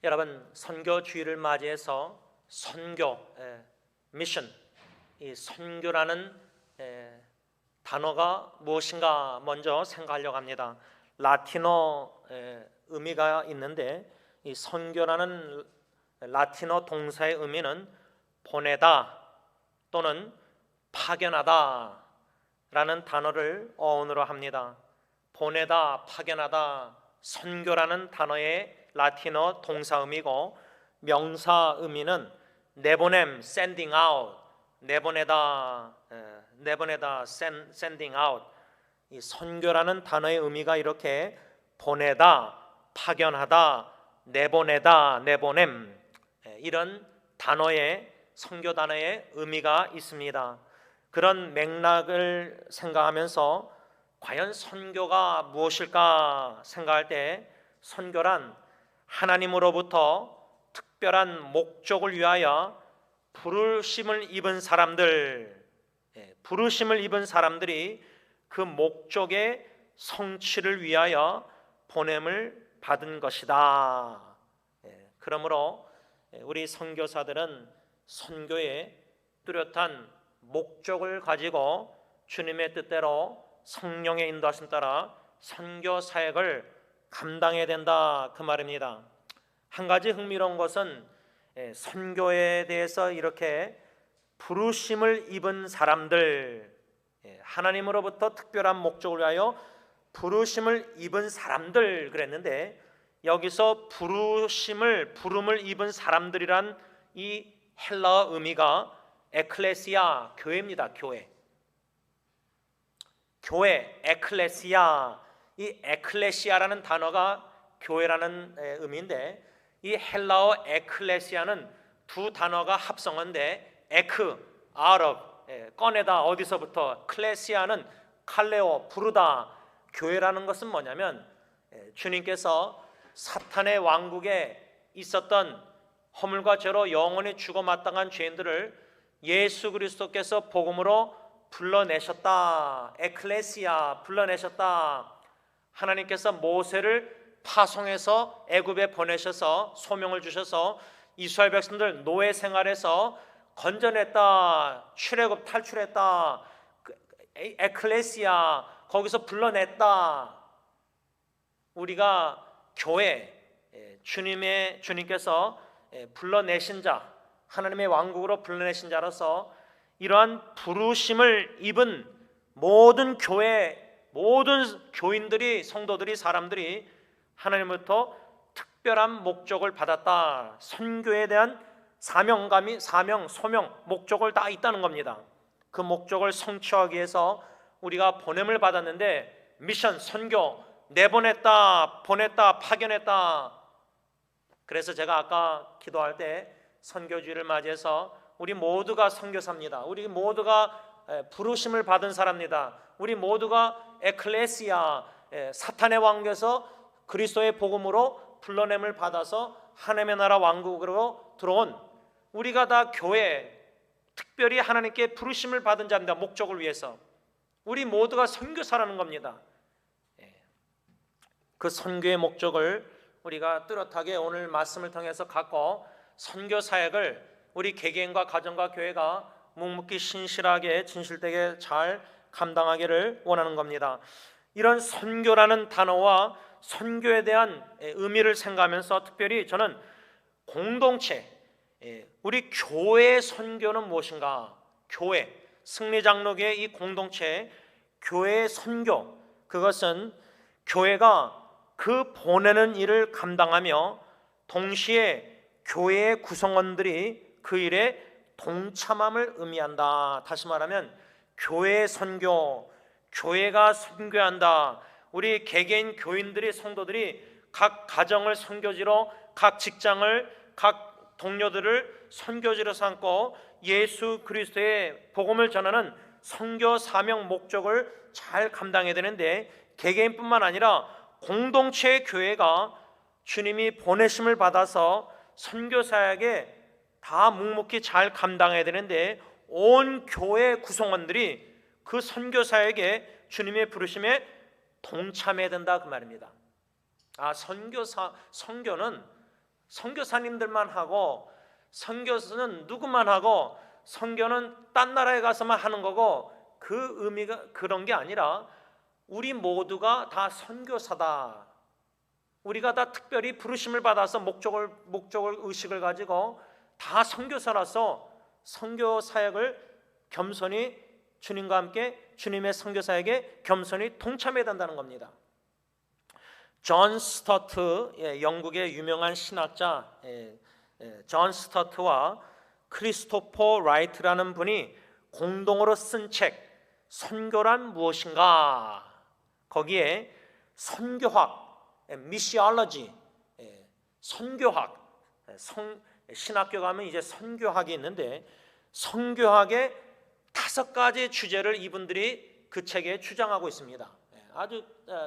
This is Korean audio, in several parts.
여러분, 선교 주일을 맞이해서 선교, 미션, 이 선교라는 단어가 무엇인가 먼저 생각하려고 합니다. 라틴어 의미가 있는데, 이 선교라는 라틴어 동사의 의미는 보내다 또는 파견하다 라는 단어를 어원으로 합니다. 보내다, 파견하다, 선교라는 단어의 라틴어 동사 의미고, 명사 의미는 내보냄, sending out, 내보내다, sending out. 이 선교라는 단어의 의미가 이렇게 보내다, 파견하다, 내보내다, 내보냄, 이런 단어의, 선교 단어의 의미가 있습니다. 그런 맥락을 생각하면서 과연 선교가 무엇일까 생각할 때, 선교란 하나님으로부터 특별한 목적을 위하여 부르심을 입은 사람들, 부르심을 입은 사람들이 그 목적의 성취를 위하여 보냄을 받은 것이다. 그러므로 우리 선교사들은 선교에 뚜렷한 목적을 가지고 주님의 뜻대로 성령의 인도하심 따라 선교 사역을 감당해야 된다, 그 말입니다. 한 가지 흥미로운 것은 선교에 대해서 이렇게 부르심을 입은 사람들, 하나님으로부터 특별한 목적을 위하여 부르심을 입은 사람들 그랬는데, 여기서 부름을 입은 사람들이란 이 헬라어 의미가 에클레시아, 교회입니다. 교회, 에클레시아. 이 에클레시아라는 단어가 교회라는 의미인데, 이 헬라어 에클레시아는 두 단어가 합성어인데, 에크, out of, 꺼내다, 어디서부터, 클레시아는 칼레오, 부르다. 교회라는 것은 뭐냐면, 주님께서 사탄의 왕국에 있었던 허물과 죄로 영원히 죽어마땅한 죄인들을 예수 그리스도께서 복음으로 불러내셨다. 에클레시아, 불러내셨다. 하나님께서 모세를 파송해서 애굽에 보내셔서 소명을 주셔서 이스라엘 백성들 노예 생활에서 건져냈다. 출애굽 탈출했다. 에클레시아, 거기서 불러냈다. 우리가 교회, 주님께서 불러내신 자, 하나님의 왕국으로 불러내신 자로서 이러한 부르심을 입은 모든 교회, 모든 교인들이, 성도들이, 사람들이 하나님부터 특별한 목적을 받았다. 선교에 대한 사명감이, 소명, 목적을 다 있다는 겁니다. 그 목적을 성취하기 위해서 우리가 보냄을 받았는데, 미션, 선교, 내보냈다, 보냈다, 파견했다. 그래서 제가 아까 기도할 때 선교주의를 맞이해서 우리 모두가 선교사입니다. 우리 모두가 부르심을 받은 사람입니다. 우리 모두가 에클레시아, 사탄의 왕국에서 그리스도의 복음으로 불러냄을 받아서 하나님의 나라 왕국으로 들어온, 우리가 다 교회, 특별히 하나님께 부르심을 받은 자입니다. 목적을 위해서 우리 모두가 선교사라는 겁니다. 그 선교의 목적을 우리가 뚜렷하게 오늘 말씀을 통해서 갖고 선교 사역을 우리 개개인과 가정과 교회가 묵묵히 신실하게 진실되게 잘 감당하기를 원하는 겁니다. 이런 선교라는 단어와 선교에 대한 의미를 생각하면서 특별히 저는 공동체, 우리 교회의 선교는 무엇인가? 교회, 승리장로교의 이 공동체, 교회의 선교, 그것은 교회가 그 보내는 일을 감당하며 동시에 교회의 구성원들이 그 일에 동참함을 의미한다. 다시 말하면 교회의 선교, 교회가 선교한다. 우리 개개인 교인들이, 성도들이 각 가정을 선교지로, 각 직장을, 각 동료들을 선교지로 삼고 예수 그리스도의 복음을 전하는 선교 사명 목적을 잘 감당해야 되는데, 개개인뿐만 아니라 공동체의 교회가 주님이 보내심을 받아서 선교 사역에 다 묵묵히 잘 감당해야 되는데, 온 교회 구성원들이 그 선교 사역에 주님의 부르심에 동참해야 된다, 그 말입니다. 선교는 선교사님들만 하고 선교는 누구만 하고 선교는 딴 나라에 가서만 하는 거고 그 의미가 그런 게 아니라 우리 모두가 다 선교사다. 우리가 다 특별히 부르심을 받아서 목적을 의식을 가지고 다 선교사라서 선교 사역을 겸손히 주님과 함께 주님의 선교 사역에 겸손히 동참해야 된다는 겁니다. 존 스터트, 영국의 유명한 신학자 존 스터트와 크리스토퍼 라이트라는 분이 공동으로 쓴 책 선교란 무엇인가, 거기에 선교학, 미시올로지, 선교학, 신학교 가면 이제 선교학이 있는데 선교학의 5가지 주제를 이분들이 그 책에 주장하고 있습니다. 아주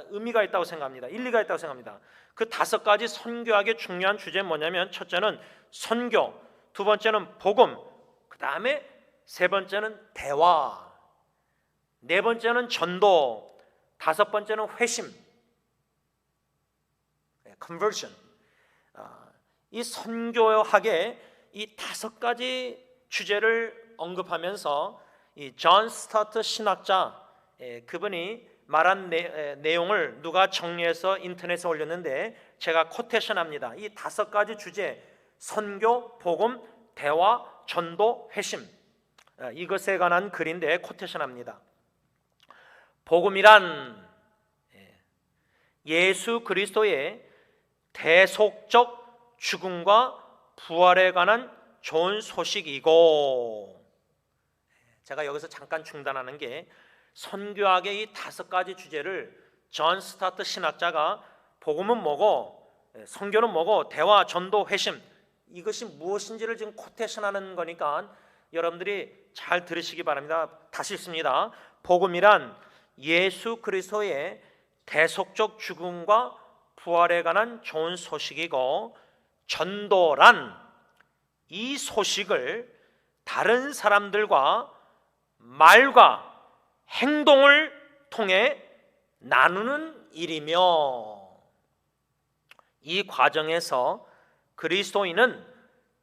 의미가 있다고 생각합니다. 일리가 있다고 생각합니다. 그 5가지 선교학의 중요한 주제는 뭐냐면, 첫째는 선교, 두 번째는 복음, 그 다음에 세 번째는 대화, 네 번째는 전도, 5번째는 회심, conversion. 이 선교학의 이 5가지 주제를 언급하면서 이 존 스타트 신학자, 그분이 말한 내용을 누가 정리해서 인터넷에 올렸는데 제가 코테이션합니다. 이 5가지 주제, 선교, 복음, 대화, 전도, 회심, 이것에 관한 글인데 코테이션합니다. 복음이란 예수 그리스도의 대속적 죽음과 부활에 관한 좋은 소식이고, 제가 여기서 잠깐 중단하는 게, 선교학의 이 5가지 주제를 존 스타트 신학자가 복음은 뭐고 선교는 뭐고 대화, 전도, 회심, 이것이 무엇인지를 지금 코테이션하는 거니까 여러분들이 잘 들으시기 바랍니다. 다시 읽습니다. 복음이란 예수 그리스도의 대속적 죽음과 부활에 관한 좋은 소식이고, 전도란 이 소식을 다른 사람들과 말과 행동을 통해 나누는 일이며, 이 과정에서 그리스도인은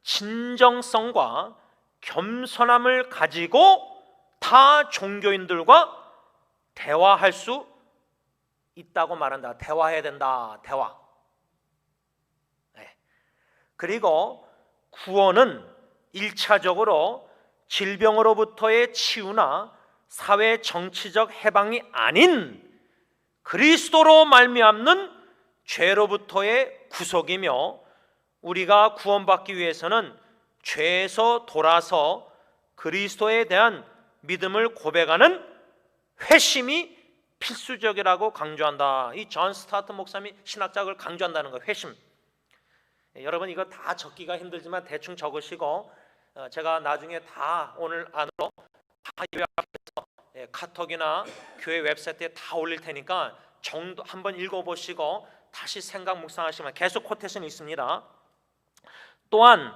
진정성과 겸손함을 가지고 타 종교인들과 대화할 수 있다고 말한다. 대화해야 된다. 대화. 그리고 구원은 1차적으로 질병으로부터의 치유나 사회 정치적 해방이 아닌 그리스도로 말미암는 죄로부터의 구속이며, 우리가 구원받기 위해서는 죄에서 돌아서 그리스도에 대한 믿음을 고백하는 회심이 필수적이라고 강조한다. 이 존 스타트 목사님이 신학자를 강조한다는 거예요. 회심. 여러분 이거 다 적기가 힘들지만 대충 적으시고, 제가 나중에 다 오늘 안으로 다 요약해서 카톡이나 교회 웹사이트에 다 올릴 테니까 정도 한번 읽어보시고 다시 생각 묵상하시면 계속 코테이션이 있습니다. 또한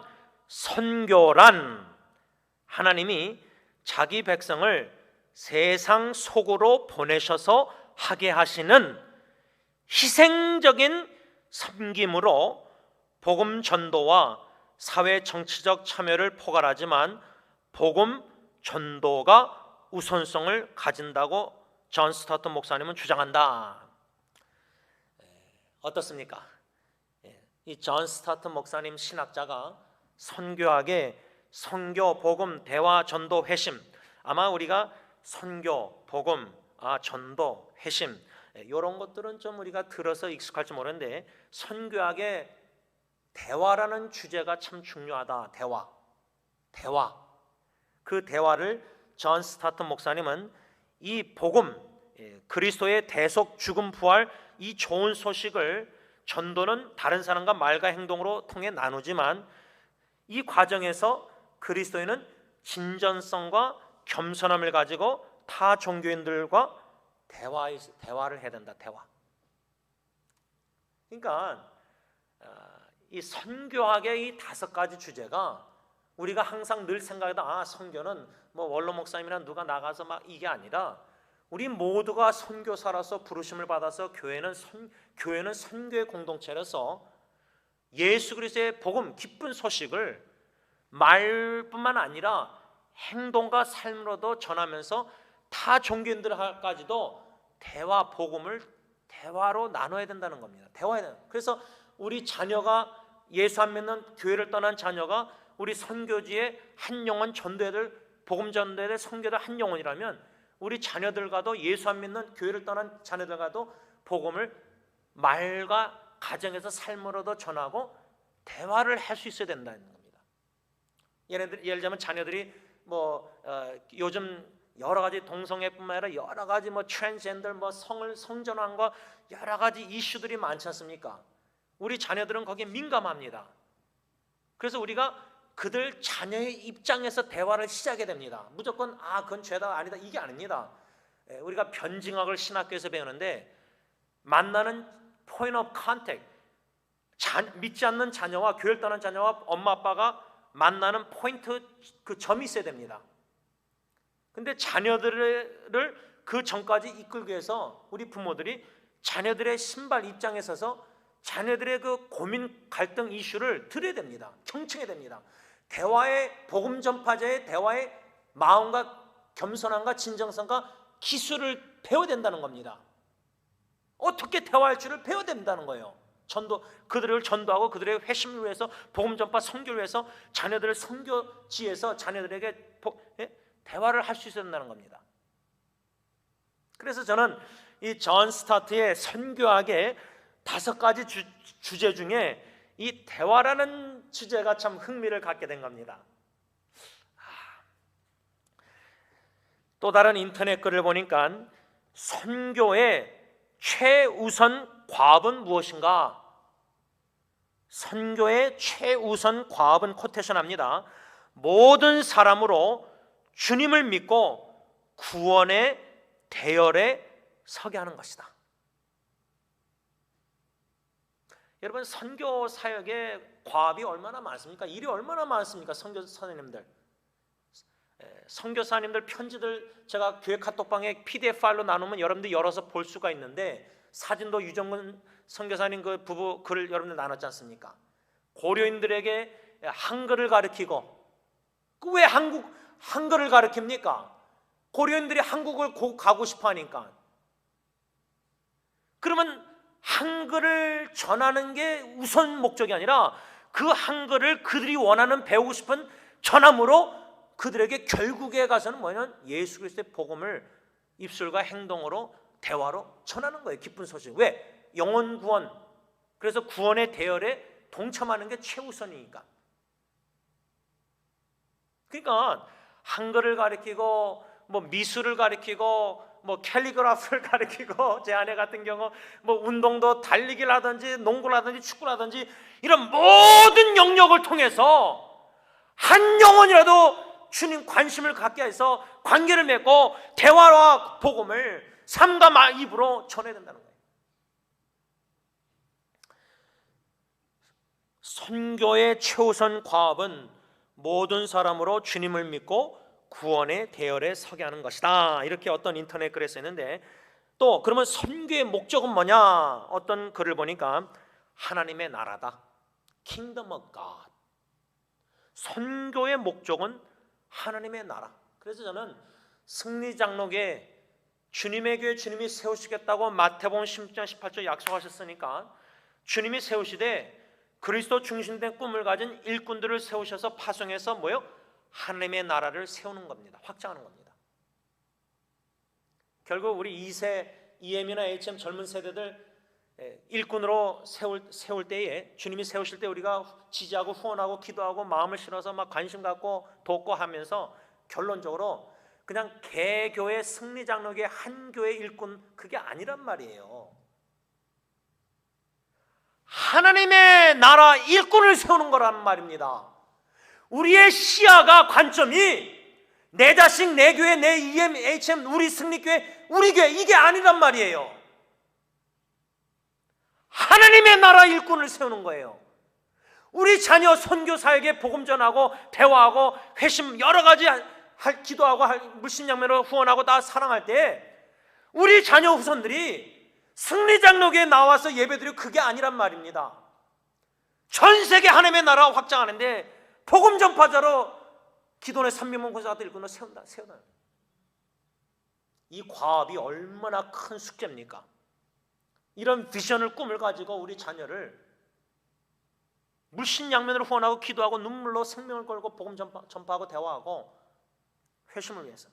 선교란 하나님이 자기 백성을 세상 속으로 보내셔서 하게 하시는 희생적인 섬김으로 복음 전도와 사회 정치적 참여를 포괄하지만 복음 전도가 우선성을 가진다고 존 스타트 목사님은 주장한다. 어떻습니까? 이 존 스타트 목사님 신학자가 선교학의 선교, 복음, 대화, 전도, 회심, 아마 우리가 선교, 복음, 전도, 회심 이런 것들은 좀 우리가 들어서 익숙할지 모르는데, 선교학의 대화라는 주제가 참 중요하다. 대화. 그 대화를 존 스타트 목사님은 이 복음, 그리스도의 대속, 죽음, 부활, 이 좋은 소식을 전도는 다른 사람과 말과 행동으로 통해 나누지만 이 과정에서 그리스도인은 진전성과 겸손함을 가지고 타 종교인들과 대화를 해야 된다. 대화. 그러니까 이 선교학의 이 5가지 주제가 우리가 항상 늘 생각하다 선교는 뭐 원로 목사님이나 누가 나가서 막 이게 아니라, 우리 모두가 선교사라서 부르심을 받아서 교회는 선교의 공동체라서 예수 그리스도의 복음, 기쁜 소식을 말뿐만 아니라 행동과 삶으로도 전하면서 타 종교인들까지도 복음을 대화로 나눠야 된다는 겁니다. 대화해야 돼요. 그래서 우리 자녀가 예수 안 믿는 교회를 떠난 자녀가 우리 선교지에 한 영혼 전도해야 될, 복음 전도해야 될 선교들 한 영혼이라면 우리 자녀들과도, 예수 안 믿는 교회를 떠난 자녀들과도 복음을 말과 가정에서 삶으로도 전하고 대화를 할 수 있어야 된다는 겁니다. 예를 들면 자녀들이 요즘 여러 가지 동성애뿐만 아니라 여러 가지 트랜스젠더 성전환과 여러 가지 이슈들이 많지 않습니까? 우리 자녀들은 거기에 민감합니다. 그래서 우리가 그들 자녀의 입장에서 대화를 시작해야 됩니다. 무조건 그건 죄다 아니다 이게 아닙니다. 우리가 변증학을 신학교에서 배우는데 만나는 point of contact, 믿지 않는 자녀와 교회를 떠난 자녀와 엄마 아빠가 만나는 포인트, 그 점이 있어야 됩니다. 근데 자녀들을 그 전까지 이끌기 위해서 우리 부모들이 자녀들의 신발 입장에 서서 자녀들의 그 고민, 갈등 이슈를 들어야 됩니다. 경청해야 됩니다. 대화의, 복음 전파자의 대화의 마음과 겸손함과 진정성과 기술을 배워야 된다는 겁니다. 어떻게 대화할 줄을 배워야 된다는 거예요. 그들을 전도하고 그들의 회심을 위해서, 복음 전파 선교를 위해서 자녀들을 선교지에서 자녀들에게 대화를 할 수 있어야 된다는 겁니다. 그래서 저는 이 존 스타트의 선교학의 5가지 주제 중에 이 대화라는 주제가 참 흥미를 갖게 된 겁니다. 또 다른 인터넷 글을 보니까 선교의 최우선 과업은 무엇인가? 선교의 최우선 과업은 코테이션합니다. 모든 사람으로 주님을 믿고 구원의 대열에 서게 하는 것이다. 여러분, 선교 사역의 과업이 얼마나 많습니까? 일이 얼마나 많습니까? 선교사님들, 선교사님들 편지들 제가 교회 카톡방에 PDF 파일로 나누면 여러분들 열어서 볼 수가 있는데, 사진도 유정근 선교사님 그 부부 글을 여러분들 나눴지 않습니까? 고려인들에게 한글을 가르치고, 왜 한글을 가르칩니까? 고려인들이 한국을 가고 싶어 하니까. 그러면 한글을 전하는 게 우선 목적이 아니라 그 한글을 그들이 원하는, 배우고 싶은 전함으로 그들에게 결국에 가서는 뭐냐면 예수 그리스도의 복음을 입술과 행동으로, 대화로 전하는 거예요. 기쁜 소식. 왜? 영혼 구원. 그래서 구원의 대열에 동참하는 게 최우선이니까. 그러니까 한글을 가르치고 미술을 가르치고 캘리그라프를 가르치고, 제 아내 같은 경우 운동도 달리기를 하든지 농구를 하든지 축구를 하든지 이런 모든 영역을 통해서 한 영혼이라도 주님 관심을 갖게 해서 관계를 맺고 대화와 복음을 삶과 입으로 전해야 된다는 거예요. 선교의 최우선 과업은 모든 사람으로 주님을 믿고 구원의 대열에 서게 하는 것이다. 이렇게 어떤 인터넷 글에 쓰였는데, 또 그러면 선교의 목적은 뭐냐? 어떤 글을 보니까 하나님의 나라다. Kingdom of God. 선교의 목적은 하나님의 나라. 그래서 저는 승리장로교회, 주님의 교회 주님이 세우시겠다고 마태복음 16장 18절 약속하셨으니까 주님이 세우시되 그리스도 중심된 꿈을 가진 일꾼들을 세우셔서 파송해서 하나님의 나라를 세우는 겁니다. 확장하는 겁니다. 결국 우리 2세 EM이나 HM 젊은 세대들 일꾼으로 세울 때에, 주님이 세우실 때 우리가 지지하고 후원하고 기도하고 마음을 실어서 관심 갖고 돕고 하면서 결론적으로 그냥 개교회, 승리장로교회 한 교회 일꾼, 그게 아니란 말이에요. 하나님의 나라 일꾼을 세우는 거란 말입니다. 우리의 시야가, 관점이 내 자식, 내 교회, 내 EM, HM, 우리 승리교회, 우리 교회, 이게 아니란 말이에요. 하나님의 나라 일꾼을 세우는 거예요. 우리 자녀 선교사에게 복음 전하고 대화하고 회심 여러 가지 기도하고 물심양면으로 후원하고 다 사랑할 때 우리 자녀 후손들이 승리장로교에 나와서 예배드리고, 그게 아니란 말입니다. 전 세계 하나님의 나라 확장하는데 복음 전파자로 기도원의 300명 권사들 일꾼을 세운다. 이 과업이 얼마나 큰 숙제입니까? 이런 비전을 꿈을 가지고 우리 자녀를 물신양면으로 후원하고 기도하고 눈물로 생명을 걸고 복음 전파하고 대화하고 회심을 위해서.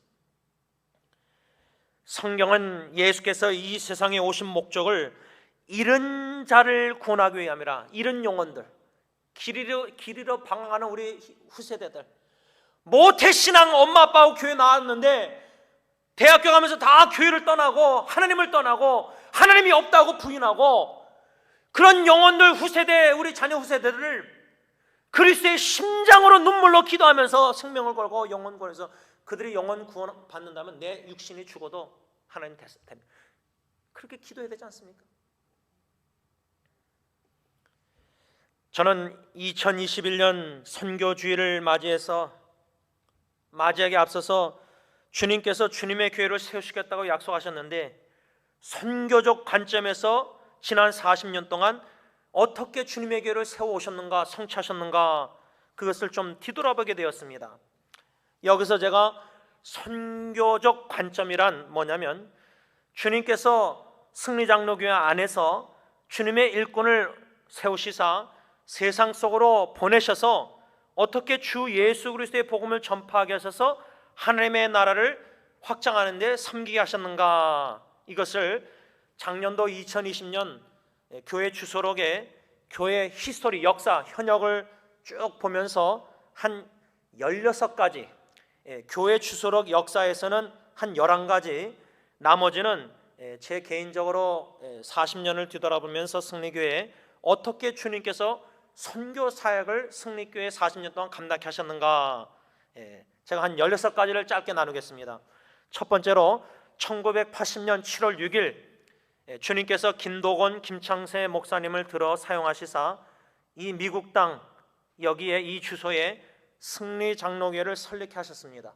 성경은 예수께서 이 세상에 오신 목적을 잃은 자를 구원하기 위함이라. 잃은 영혼들, 길 잃어 방황하는 우리 후세대들, 모태신앙 엄마 아빠하고 교회 나왔는데 대학교 가면서 다 교회를 떠나고 하나님을 떠나고 하나님이 없다고 부인하고 그런 영혼들 후세대, 우리 자녀 후세대들을 그리스도의 심장으로 눈물로 기도하면서 생명을 걸고 영혼 구원해서 그들이 영혼 구원 받는다면 내 육신이 죽어도 하나님 됩니다. 그렇게 기도해야 되지 않습니까? 저는 2021년 선교주의를 맞이하기 앞서서 주님께서 주님의 교회를 세우시겠다고 약속하셨는데 선교적 관점에서 지난 40년 동안 어떻게 주님의 교회를 세워오셨는가, 성취하셨는가, 그것을 좀 뒤돌아보게 되었습니다. 여기서 제가 선교적 관점이란 뭐냐면 주님께서 승리장로교회 안에서 주님의 일꾼을 세우시사 세상 속으로 보내셔서 어떻게 주 예수 그리스도의 복음을 전파하게 하셔서 하나님의 나라를 확장하는 데 섬기게 하셨는가, 이것을 작년도 2020년 교회 주소록에 교회 히스토리, 역사, 현역을 쭉 보면서 한 16가지, 교회 주소록 역사에서는 한 11가지, 나머지는 제 개인적으로 40년을 뒤돌아보면서 승리교회에 어떻게 주님께서 선교 사역을 승리교회 40년 동안 감당케 하셨는가, 제가 한 16가지를 짧게 나누겠습니다. 첫 번째로 1980년 7월 6일 주님께서 김도건, 김창세 목사님을 들어 사용하시사 이 미국 땅 여기에 이 주소에 승리장로교회를 설립케 하셨습니다.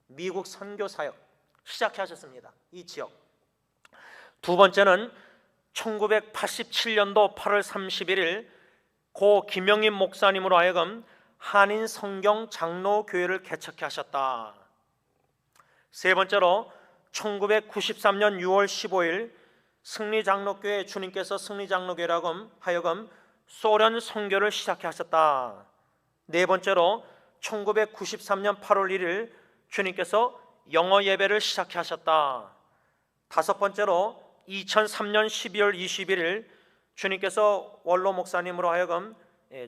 미국 선교 사역 시작케 하셨습니다. 이 지역. 두 번째는 1987년도 8월 31일 고 김영임 목사님으로 하여금 한인 성경 장로교회를 개척케 하셨다. 세 번째로 1993년 6월 15일 승리장로교회, 주님께서 승리장로교회라고 하여금 소련 선교를 시작케 하셨다. 네 번째로 1993년 8월 1일 주님께서 영어 예배를 시작케 하셨다. 다섯 번째로 2003년 12월 21일 주님께서 원로 목사님으로 하여금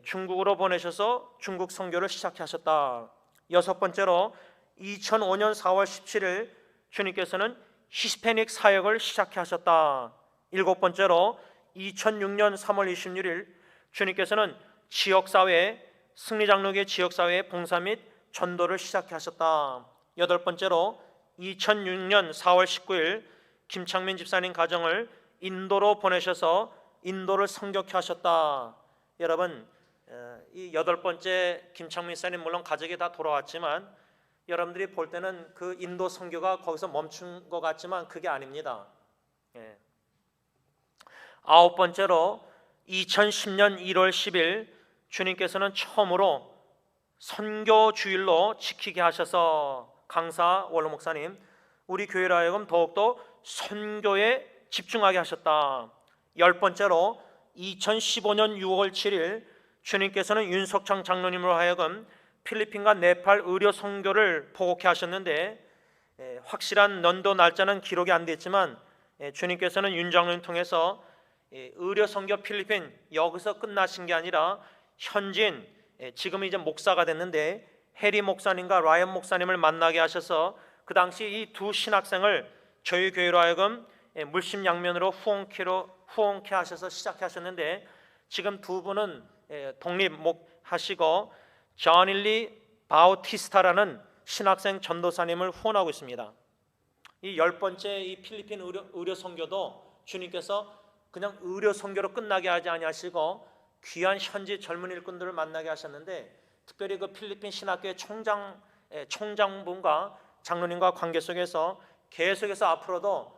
중국으로 보내셔서 중국 선교를 시작케 하셨다. 여섯 번째로 2005년 4월 17일 주님께서는 히스패닉 사역을 시작케 하셨다. 일곱 번째로 2006년 3월 26일 주님께서는 지역사회, 승리장로교회 지역사회의 봉사 및 전도를 시작케 하셨다. 여덟 번째로 2006년 4월 19일 김창민 집사님 가정을 인도로 보내셔서 인도를 선교케 하셨다. 여러분, 이 여덟 번째 김창민 집사님 물론 가족이 다 돌아왔지만 여러분들이 볼 때는 그 인도 선교가 거기서 멈춘 것 같지만 그게 아닙니다. 아홉 번째로 2010년 1월 10일 주님께서는 처음으로 선교주일로 지키게 하셔서 강사 원로 목사님, 우리 교회로 하여금 더욱더 선교에 집중하게 하셨다. 열 번째로 2015년 6월 7일 주님께서는 윤석창 장로님으로 하여금 필리핀과 네팔 의료 선교를 보고케 하셨는데 확실한 연도 날짜는 기록이 안 됐지만 주님께서는 윤 장로님 통해서 의료 선교 필리핀 여기서 끝나신 게 아니라 현지인, 지금 이제 목사가 됐는데 해리 목사님과 라이언 목사님을 만나게 하셔서 그 당시 이 두 신학생을 저희 교회로 하여금 물심양면으로 후원케 하셔서 시작해 하셨는데 지금 두 분은 독립하시고 존일리 바우티스타라는 신학생 전도사님을 후원하고 있습니다. 이 열 번째 이 필리핀 의료 선교도 주님께서 그냥 의료 선교로 끝나게 하지 아니하시고 귀한 현지 젊은 일꾼들을 만나게 하셨는데 특별히 그 필리핀 신학교의 총장분과 장로님과 관계 속에서 계속해서 앞으로도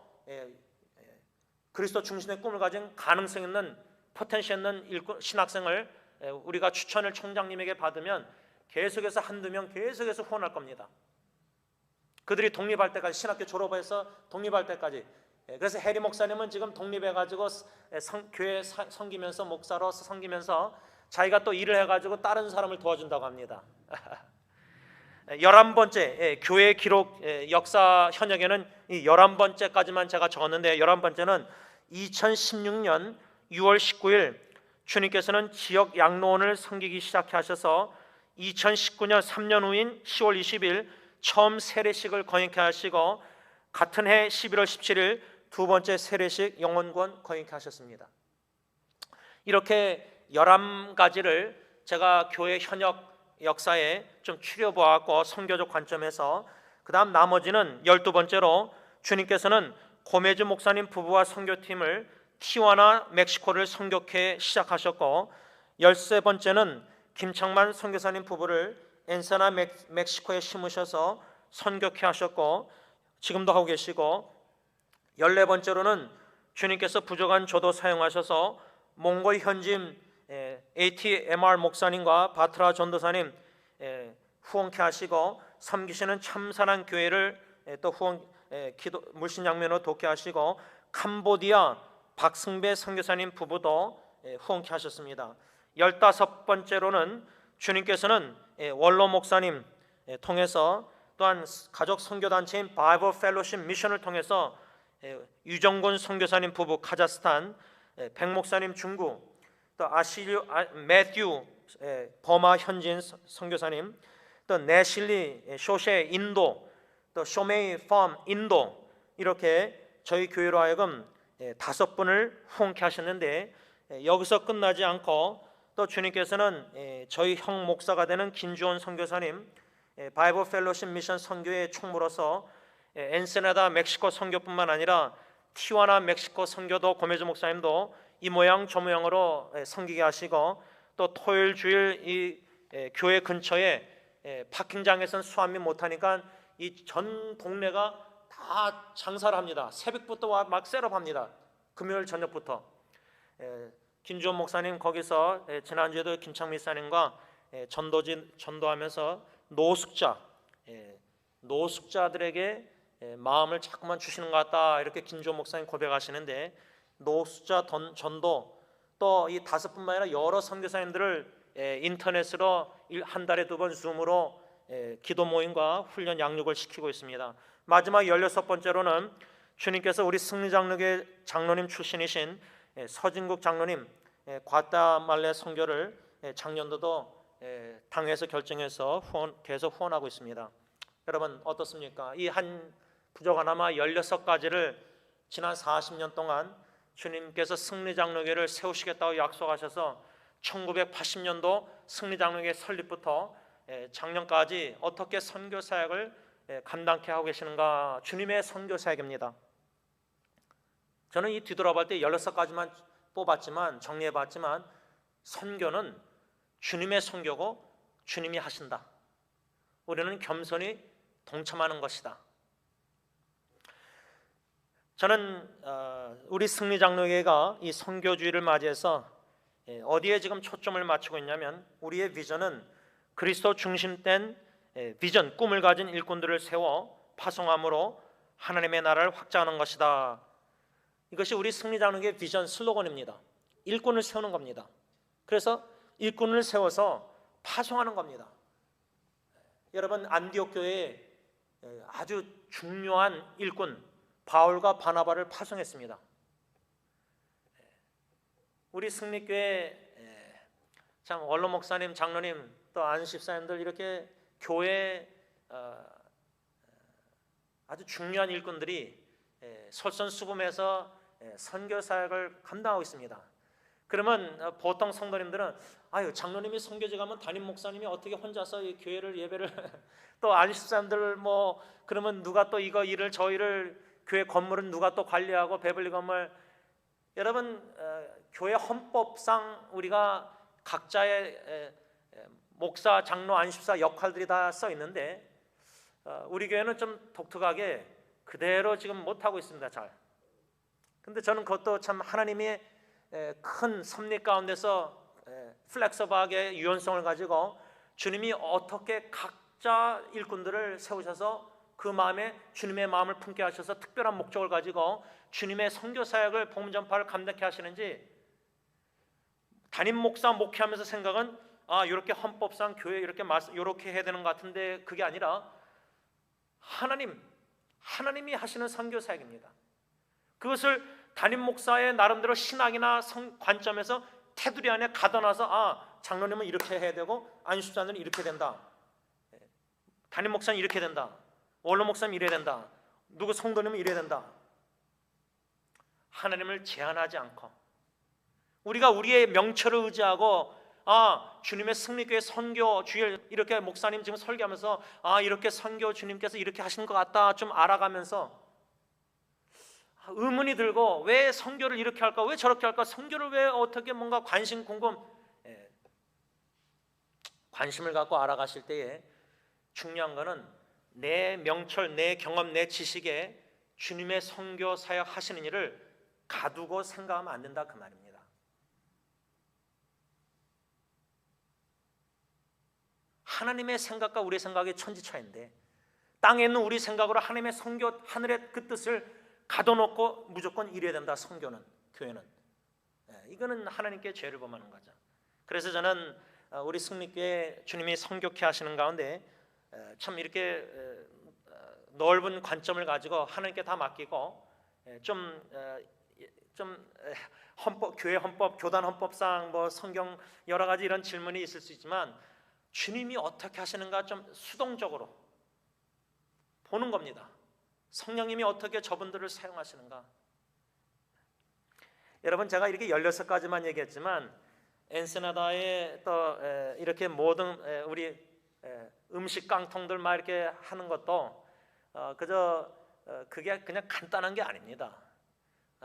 그리스도 중심의 꿈을 가진 가능성 있는 포텐셜 있는 신학생을 우리가 추천을 총장님에게 받으면 계속해서 한두 명 계속해서 후원할 겁니다. 그들이 독립할 때까지, 신학교 졸업해서 독립할 때까지. 그래서 해리 목사님은 지금 독립해가지고 교회 섬기면서, 목사로서 섬기면서 자기가 또 일을 해가지고 다른 사람을 도와준다고 합니다. 11번째 교회 기록 역사 현역에는 이 11번째까지만 제가 적었는데, 11번째는 2016년 6월 19일 주님께서는 지역 양로원을 섬기기 시작하셔서 2019년 3년 후인 10월 20일 처음 세례식을 거행케 하시고, 같은 해 11월 17일 두 번째 세례식 영원권 거행케 하셨습니다. 이렇게 11가지를 제가 교회 현역 역사에 좀 추려보았고, 선교적 관점에서, 그 다음 나머지는 12번째로 주님께서는 고메즈 목사님 부부와 선교팀을 티와나 멕시코를 선교케 시작하셨고, 13번째는 김창만 선교사님 부부를 엔사나 멕시코에 심으셔서 선교케 하셨고 지금도 하고 계시고, 14번째로는 주님께서 부족한 조도 사용하셔서 몽골 현지인 ATMR 목사님과 바트라 전도사님 후원케 하시고, 섬기시는 참사랑 교회를 또 물신양면으로 돕게 하시고, 캄보디아 박승배 선교사님 부부도 후원케 하셨습니다. 15번째로는 주님께서는 원로 목사님 통해서, 또한 가족 선교단체인 바이블 펠로십 미션을 통해서 유정군 선교사님 부부 카자흐스탄, 백 목사님 중국, 또 매튜 버마 현지인 선교사님, 또 네실리 쇼셰 인도, 또 쇼메이 팜 인도, 이렇게 저희 교회로 하여금 5분을 후원케 하셨는데, 여기서 끝나지 않고 또 주님께서는 저희 형 목사가 되는 김주원 선교사님 바이블 펠로십 미션 선교의 총무로서 엔세나다 멕시코 선교뿐만 아니라 티와나 멕시코 선교도 고메즈 목사님도 이 모양 저 모양으로 섬기게 하시고, 또 토요일 주일 이 교회 근처에 파킹장에서는 수암이 못하니까 이 전 동네가 다 장사를 합니다. 새벽부터 막 셋업합니다. 금요일 저녁부터. 김주원 목사님 거기서 지난주에도 김창미 사님과 전도하면서 노숙자들에게 마음을 자꾸만 주시는 것 같다, 이렇게 김주원 목사님 고백하시는데, 노숙자 전도, 또 이 5분만 아니라 여러 선교사님들을 인터넷으로 한 달에 2번 줌으로 기도 모임과 훈련 양육을 시키고 있습니다. 마지막 16번째로는 주님께서 우리 승리장로교회 장로님 출신이신 서진국 장로님 과따말레 선교를 작년도도 당에서 결정해서 계속 후원하고 있습니다. 여러분 어떻습니까? 이 한 부족 하나마 16가지를 지난 40년 동안 주님께서 승리장로교회를 세우시겠다고 약속하셔서 1980년도 승리장로교회 설립부터 작년까지 어떻게 선교사역을 감당케 하고 계시는가, 주님의 선교사역입니다. 저는 이 뒤돌아볼 때 16가지만 뽑았지만, 정리해봤지만, 선교는 주님의 선교고 주님이 하신다. 우리는 겸손히 동참하는 것이다. 저는 우리 승리장로교회가 이 선교주의를 맞이해서 어디에 지금 초점을 맞추고 있냐면, 우리의 비전은 그리스도 중심된 비전, 꿈을 가진 일꾼들을 세워 파송함으로 하나님의 나라를 확장하는 것이다. 이것이 우리 승리장로교회 비전 슬로건입니다. 일꾼을 세우는 겁니다. 그래서 일꾼을 세워서 파송하는 겁니다. 여러분, 안디옥 교회에 아주 중요한 일꾼 바울과 바나바를 파송했습니다. 우리 승리교회 참 원로 목사님, 장로님, 또 안식사님들, 이렇게 교회 아주 중요한 일꾼들이 솔선수범해서 선교 사역을 감당하고 있습니다. 그러면 보통 성도님들은 아유, 장로님이 선교지 가면 담임 목사님이 어떻게 혼자서 이 교회를 예배를 또 안식사님들 뭐 그러면 누가 또 이거 일을 저 일을, 교회 건물은 누가 또 관리하고, 베벌리 건물. 여러분, 교회 헌법상 우리가 각자의 목사, 장로, 안식사 역할들이 다 써 있는데 우리 교회는 좀 독특하게 그대로 지금 못하고 있습니다. 잘. 근데 저는 그것도 참 하나님의 큰 섭리 가운데서 플렉서블하게 유연성을 가지고 주님이 어떻게 각자 일꾼들을 세우셔서 그 마음에 주님의 마음을 품게 하셔서 특별한 목적을 가지고 주님의 선교 사역을 복음 전파를 감당케 하시는지 담임 목사 목회하면서 생각은 이렇게 헌법상 교회 이렇게 해야 되는 것 같은데 그게 아니라 하나님이 하시는 선교 사역입니다. 그것을 담임 목사의 나름대로 신학이나 관점에서 테두리 안에 가둬놔서 장로님은 이렇게 해야 되고 안수자는 이렇게 된다, 담임 목사는 이렇게 된다, 원로 목사는 이래야 된다, 누구 성도님은 이래야 된다. 하나님을 제한하지 않고 우리가 우리의 명철을 의지하고 주님의 승리교회 선교 주일 이렇게 목사님 지금 설교하면서 이렇게 선교 주님께서 이렇게 하시는 것 같다 좀 알아가면서 의문이 들고 왜 선교를 이렇게 할까, 왜 저렇게 할까, 선교를 왜 어떻게 뭔가 관심을 갖고 알아가실 때에 중요한 거는 내 명철, 내 경험, 내 지식에 주님의 선교 사역 하시는 일을 가두고 생각하면 안 된다 그 말입니다. 하나님의 생각과 우리의 생각이 천지차이인데 땅에 있는 우리 생각으로 하나님의 선교 하늘의 그 뜻을 가둬놓고 무조건 이래야 된다. 선교는, 교회는 이거는 하나님께 죄를 범하는 거죠. 그래서 저는 우리 승리교회 주님이 선교케 하시는 가운데 참 이렇게 넓은 관점을 가지고 하나님께 다 맡기고 좀 헌법, 교회 헌법, 교단 헌법상 뭐 성경 여러 가지 이런 질문이 있을 수 있지만 주님이 어떻게 하시는가 좀 수동적으로 보는 겁니다. 성령님이 어떻게 저분들을 사용하시는가. 여러분, 제가 이렇게 16가지만 얘기했지만 엔세나다에 또 이렇게 모든 우리 음식 깡통들 막 이렇게 하는 것도 그게 그냥 간단한 게 아닙니다.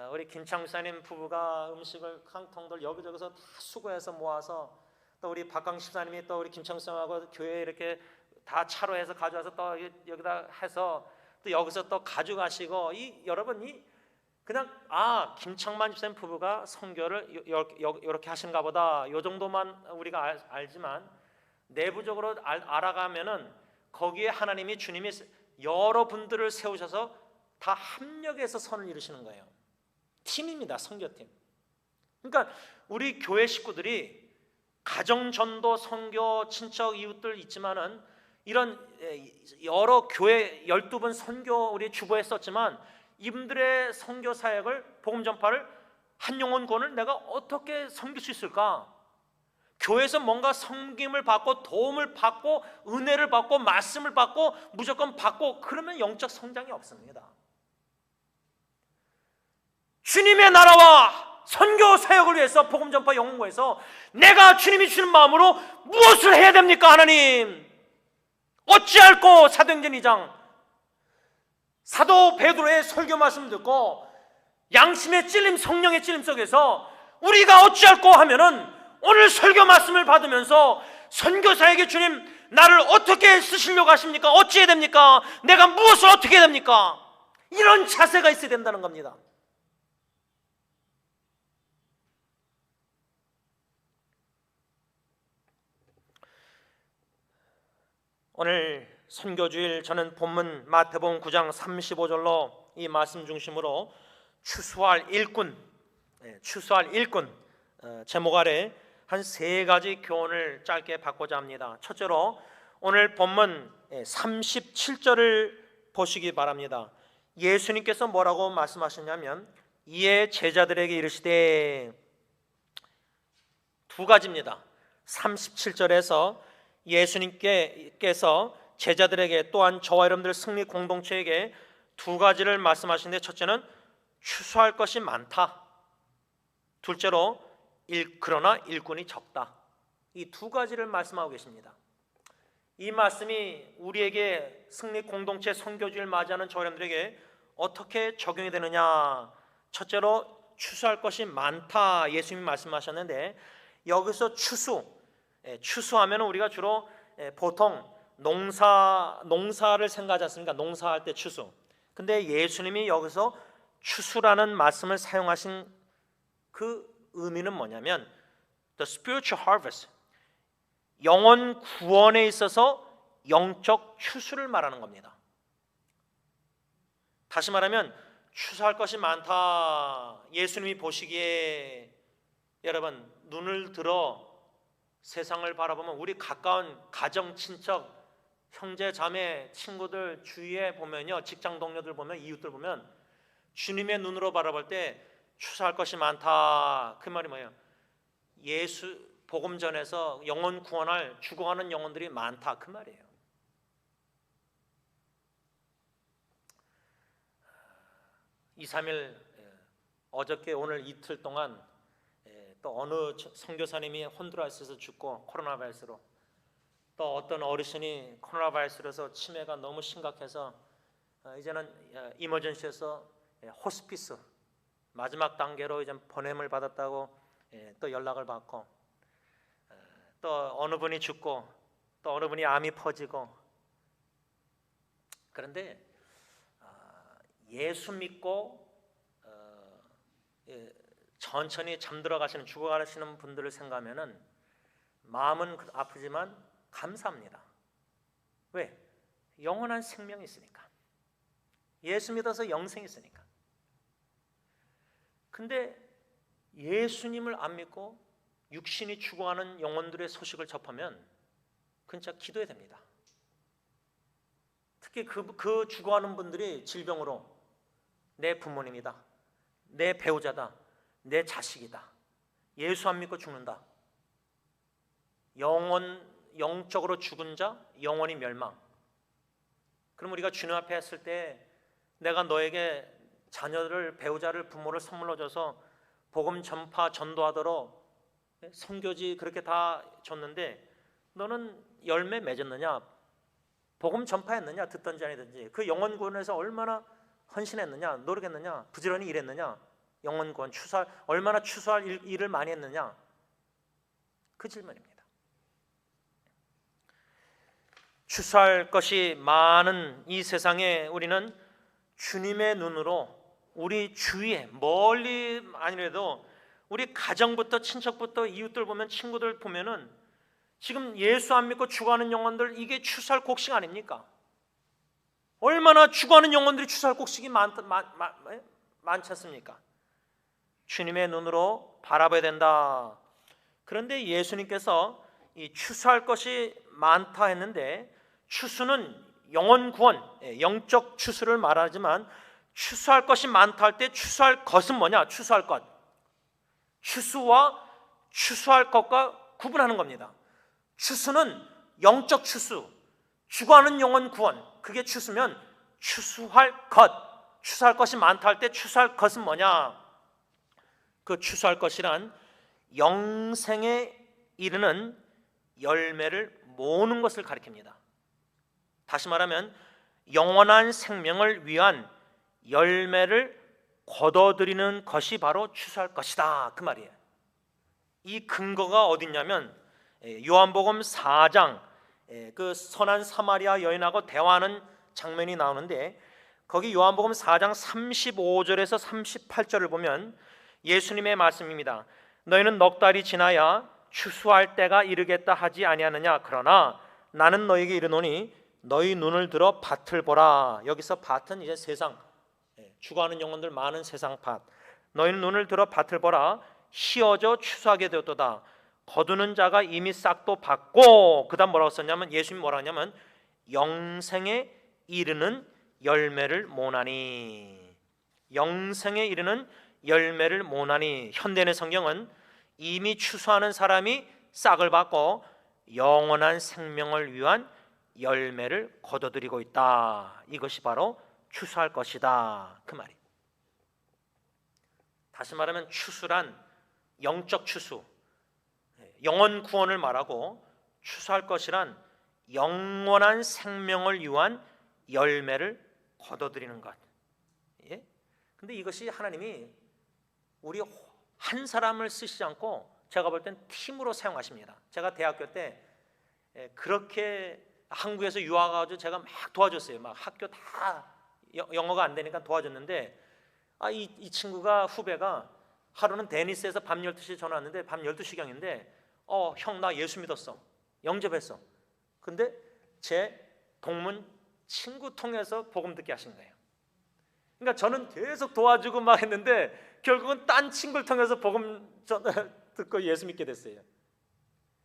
우리 김창사님 부부가 음식을 깡통들 여기저기서 다 수거해서 모아서 또 우리 박강 집사님이 또 우리 김창사하고 교회에 이렇게 다 차로 해서 가져와서 또 여기다 해서 또 여기서 또 가져가시고 여러분이 그냥 김창만 집사님 부부가 선교를 이렇게 하신가 보다 요 정도만 우리가 알지만 내부적으로 알아가면은 거기에 하나님이 주님이 여러 분들을 세우셔서 다 합력해서 선을 이루시는 거예요. 팀입니다. 선교팀. 그러니까 우리 교회 식구들이 가정 전도, 선교, 친척, 이웃들 있지만은 이런 여러 교회 12번 선교 우리 주보했었지만 이분들의 선교 사역을 복음 전파를 한 영혼 구원을 내가 어떻게 섬길 수 있을까? 교회에서 뭔가 섬김을 받고 도움을 받고 은혜를 받고 말씀을 받고 무조건 받고 그러면 영적 성장이 없습니다. 주님의 나라와 선교 사역을 위해서 복음 전파 영혼고에서 내가 주님이 주는 마음으로 무엇을 해야 됩니까? 하나님 어찌할꼬. 사도행전 2장 사도 베드로의 설교 말씀 듣고 양심의 찔림, 성령의 찔림 속에서 우리가 어찌할꼬 하면은 오늘 설교 말씀을 받으면서 선교사에게 주님 나를 어떻게 쓰시려고 하십니까? 어찌해야 됩니까? 내가 무엇을 어떻게 해야 됩니까? 이런 자세가 있어야 된다는 겁니다. 오늘 선교주일 저는 본문 마태복음 9장 35절로 이 말씀 중심으로 추수할 일꾼 제목 아래 한 3가지 교훈을 짧게 받고자 합니다. 첫째로 오늘 본문 37절을 보시기 바랍니다. 예수님께서 뭐라고 말씀하셨냐면 이에 제자들에게 이르시되, 2가지입니다. 37절에서 예수님께서 제자들에게 또한 저와 여러분들 승리 공동체에게 2가지를 말씀하시는데, 첫째는 추수할 것이 많다, 둘째로 그러나 일꾼이 적다. 이 2가지를 말씀하고 계십니다. 이 말씀이 우리에게 승리 공동체 선교주일 맞이하는 저와 여러분들에게 어떻게 적용이 되느냐. 첫째로 추수할 것이 많다 예수님이 말씀하셨는데, 여기서 추수하면 우리가 주로 보통 농사를 생각하지 않습니까? 농사할 때 추수. 근데 예수님이 여기서 추수라는 말씀을 사용하신 그 의미는 뭐냐면 the spiritual harvest, 영혼 구원에 있어서 영적 추수를 말하는 겁니다. 다시 말하면 추수할 것이 많다. 예수님이 보시기에 여러분 눈을 들어 세상을 바라보면 우리 가까운 가정, 친척, 형제, 자매, 친구들 주위에 보면요, 직장 동료들 보면, 이웃들 보면 주님의 눈으로 바라볼 때 추수할 것이 많다. 그 말이 뭐예요? 예수 복음 전에서 영혼 구원할 죽어가는 영혼들이 많다. 그 말이에요. 2, 3일 어저께 오늘 이틀 동안 또 어느 선교사님이 혼두라스에서 죽고 코로나 바이러스로, 또 어떤 어르신이 코로나 바이러스로서 치매가 너무 심각해서 이제는 이머전시에서 호스피스 마지막 단계로 이제 보냄을 받았다고 또 연락을 받고, 또 어느 분이 죽고 또 어느 분이 암이 퍼지고. 그런데 예수 믿고 천천히 잠들어 가시는, 죽어가시는 분들을 생각하면은 마음은 아프지만 감사합니다. 왜? 영원한 생명이 있으니까. 예수 믿어서 영생이 있으니까. 근데 예수님을 안 믿고 육신이 죽어가는 영혼들의 소식을 접하면 진짜 기도해야 됩니다. 특히 그 죽어가는 분들이 질병으로 내 부모님이다, 내 배우자다, 내 자식이다, 예수 안 믿고 죽는다, 영적으로 죽은 자 영원히 멸망. 그럼 우리가 주님 앞에 했을 때 내가 너에게 자녀를, 배우자를, 부모를 선물로 줘서 복음 전파 전도하도록 선교지 그렇게 다 줬는데 너는 열매 맺었느냐? 복음 전파했느냐? 듣든지 아니든지 그 영혼 구원에서 얼마나 헌신했느냐? 노력했느냐? 부지런히 일했느냐? 영혼 구원 추수할, 얼마나 추수할 일을 많이 했느냐? 그 질문입니다. 추수할 것이 많은 이 세상에 우리는 주님의 눈으로 우리 주위에, 멀리 아니래도 우리 가정부터 친척부터 이웃들 보면, 친구들 보면은 지금 예수 안 믿고 죽어가는 영혼들, 이게 추수할 곡식 아닙니까? 얼마나 죽어가는 영혼들이 추수할 곡식이 많지 않습니까? 주님의 눈으로 바라봐야 된다. 그런데 예수님께서 이 추수할 것이 많다 했는데, 추수는 영혼 구원, 영적 추수를 말하지만 추수할 것이 많다 할 때 추수할 것은 뭐냐? 추수할 것, 추수와 추수할 것과 구분하는 겁니다. 추수는 영적 추수, 죽어가는 영혼 구원, 그게 추수면 추수할 것, 추수할 것이 많다 할 때 추수할 것은 뭐냐? 그 추수할 것이란 영생에 이르는 열매를 모으는 것을 가리킵니다. 다시 말하면 영원한 생명을 위한 열매를 거둬들이는 것이 바로 추수할 것이다, 그 말이에요. 이 근거가 어딨냐면 요한복음 4장, 그 선한 사마리아 여인하고 대화하는 장면이 나오는데, 거기 요한복음 4장 35절에서 38절을 보면 예수님의 말씀입니다. 너희는 넉 달이 지나야 추수할 때가 이르겠다 하지 아니하느냐? 그러나 나는 너희에게 이르노니 너희 눈을 들어 밭을 보라. 여기서 밭은 이제 세상, 죽어가는 영혼들 많은 세상 밭. 너희는 눈을 들어 밭을 보라. 휘어져 추수하게 되었도다. 거두는 자가 이미 싹도 받고, 그 다음 뭐라고 썼냐면, 예수님이 뭐라고 하냐면 영생에 이르는 열매를 모나니, 영생에 이르는 열매를 모나니. 현대의 성경은 이미 추수하는 사람이 싹을 받고 영원한 생명을 위한 열매를 거둬들이고 있다. 이것이 바로 추수할 것이다, 그 말이에요. 다시 말하면 추수란 영적 추수, 영혼 구원을 말하고, 추수할 것이란 영원한 생명을 위한 열매를 거둬들이는 것. 예? 근데 이것이 하나님이 우리 한 사람을 쓰시지 않고 제가 볼 땐 팀으로 사용하십니다. 제가 대학교 때 그렇게 한국에서 유학 가서 제가 막 도와줬어요. 막 학교 다 영어가 안 되니까 도와줬는데, 이 친구가, 후배가 하루는 데니스에서 밤 12시에 전화 왔는데 밤 12시경인데 형 나 예수 믿었어. 영접했어. 근데 제 동문 친구 통해서 복음 듣게 하신 거예요. 그러니까 저는 계속 도와주고 막 했는데 결국은 딴 친구를 통해서 복음 듣고 예수 믿게 됐어요.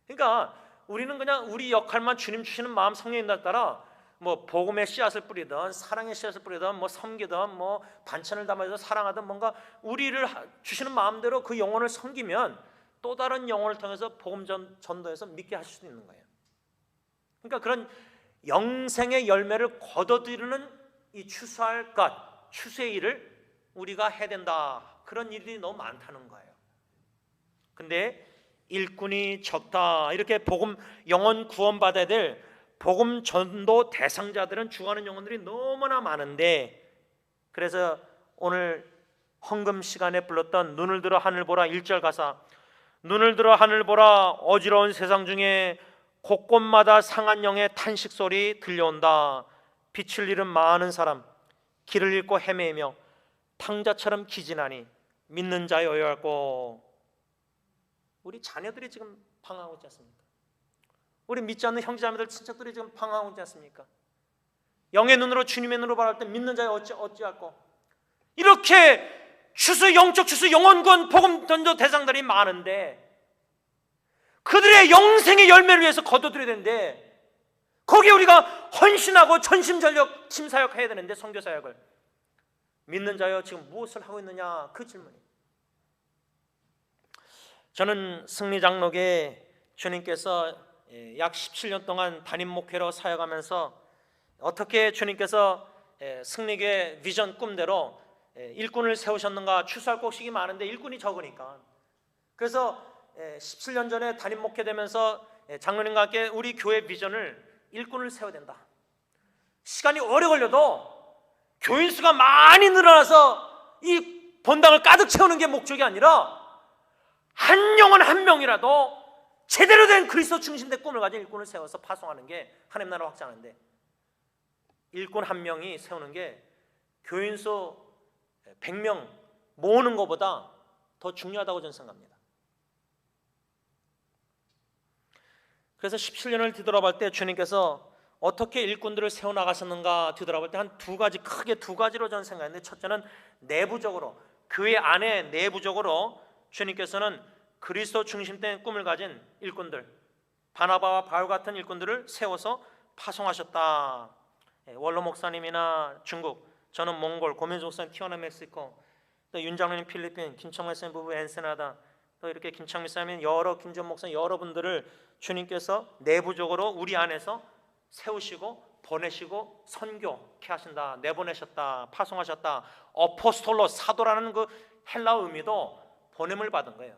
그러니까 우리는 그냥 우리 역할만 주님 주시는 마음 성령에 따라 뭐 복음의 씨앗을 뿌리든 사랑의 씨앗을 뿌리든 뭐 섬기든 뭐 반찬을 담아서 사랑하든 뭔가 우리를 주시는 마음대로 그 영혼을 섬기면 또 다른 영혼을 통해서 복음 전도해서 믿게 하실 수 있는 거예요. 그러니까 그런 영생의 열매를 거둬들이는 이 추수할 것, 추수의 일을 우리가 해야 된다. 그런 일이 너무 많다는 거예요. 근데 일꾼이 적다. 이렇게 복음 영혼 구원받아야 될 복음 전도 대상자들은 죽어가는 영혼들이 너무나 많은데, 그래서 오늘 헌금 시간에 불렀던 눈을 들어 하늘 보라 1절 가사, 눈을 들어 하늘 보라 어지러운 세상 중에 곳곳마다 상한 영의 탄식 소리 들려온다. 빛을 잃은 많은 사람 길을 잃고 헤매며 탕자처럼 기진하니 믿는 자여 여호와고. 우리 자녀들이 지금 방황하고 있지 않습니까? 우리 믿지 않는 형제자매들 친척들이 지금 방황하고 있지 않습니까? 영의 눈으로 주님의 눈으로 바라볼 때 믿는 자여 어찌할꼬. 이렇게 추수 영적 추수 영혼구원 복음 전도 대상들이 많은데 그들의 영생의 열매를 위해서 거둬들여야 되는데 거기에 우리가 헌신하고 전심전력 팀사역 해야 되는데 선교사역을 믿는 자여 지금 무엇을 하고 있느냐 그 질문이에요. 저는 승리장로교에 주님께서 약 17년 동안 담임 목회로 사역하면서 어떻게 주님께서 승리교회 비전 꿈대로 일꾼을 세우셨는가. 추수할 곡식이 많은데 일꾼이 적으니까. 그래서 17년 전에 담임 목회되면서 장로님과 함께 우리 교회 비전을 일꾼을 세워야 된다. 시간이 오래 걸려도 교인 수가 많이 늘어나서 이 본당을 가득 채우는 게 목적이 아니라 한 영혼 한 명이라도 제대로 된 그리스도 중심된 꿈을 가진 일꾼을 세워서 파송하는 게 하나님 나라 확장하는데, 일꾼 한 명이 세우는 게 교인 수 100명 모으는 것보다 더 중요하다고 저는 생각합니다. 그래서 17년을 뒤돌아볼 때 주님께서 어떻게 일꾼들을 세워나가셨는가 뒤돌아볼 때 한 두 가지, 크게 두 가지로 저는 생각했는데, 첫째는 내부적으로, 교회 안에 내부적으로 주님께서는 그리스도 중심된 꿈을 가진 일꾼들, 바나바와 바울 같은 일꾼들을 세워서 파송하셨다. 원로 목사님이나 중국, 저는 몽골, 고민수 목사님 티와나 멕시코, 또 윤장로님 필리핀, 김창만 목사님 부부 엔세나다, 또 이렇게 김창민 목사님, 여러 김전 목사님 여러분들을 주님께서 내부적으로 우리 안에서 세우시고 보내시고 선교케 하신다. 내보내셨다. 파송하셨다. 어포스톨로, 사도라는 그 헬라어 의미도 보냄을 받은 거예요.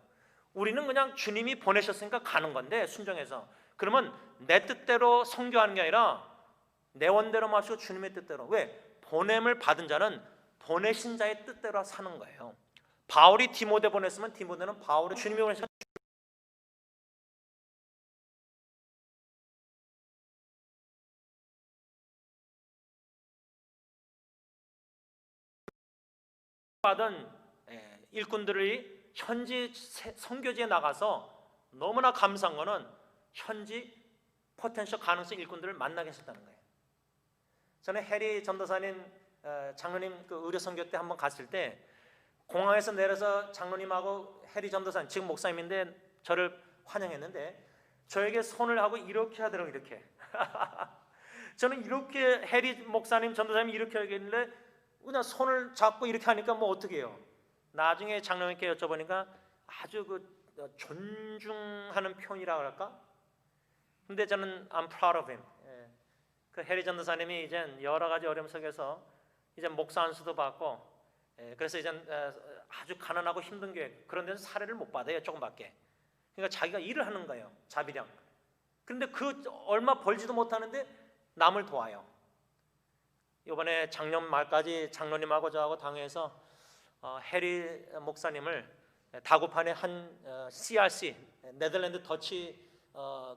우리는 그냥 주님이 보내셨으니까 가는 건데 순종해서, 그러면 내 뜻대로 선교하는 게 아니라 내 원대로 마시고 주님의 뜻대로. 왜? 보냄을 받은 자는 보내신 자의 뜻대로 사는 거예요. 바울이 디모데 보냈으면 디모데는 바울이 주님이 보내신 받은 일꾼들이 현지 선교지에 나가서 너무나 감사한 거는 현지 포텐셜 가능성 일꾼들을 만나게 하셨다는 거예요. 저는 해리 전도사님, 장로님 그 의료 선교 때 한번 갔을 때 공항에서 내려서 장로님하고 해리 전도사님, 지금 목사님인데 저를 환영했는데 저에게 손을 하고 이렇게 하더라고요. 이렇게 저는 이렇게 해리 목사님, 전도사님이 이렇게 하길래 그냥 손을 잡고 이렇게 하니까 뭐 어떻게 해요? 나중에 장로님께 여쭤보니까 아주 그 존중하는 표현이라고 할까? 근데 저는 I'm proud of him. 그 해리 전도사님이 이제 여러 가지 어려움 속에서 이제 목사 안수도 받고, 그래서 이제 아주 가난하고 힘든 교회, 그런 데서 사례를 못 받아요. 조금밖에. 그러니까 자기가 일을 하는 거예요. 자비량. 그런데 그 얼마 벌지도 못하는데 남을 도와요. 이번에 작년 말까지 장로님하고 저하고 당회에서 해리 목사님을 다구판의 한 CRC, 네덜란드 더치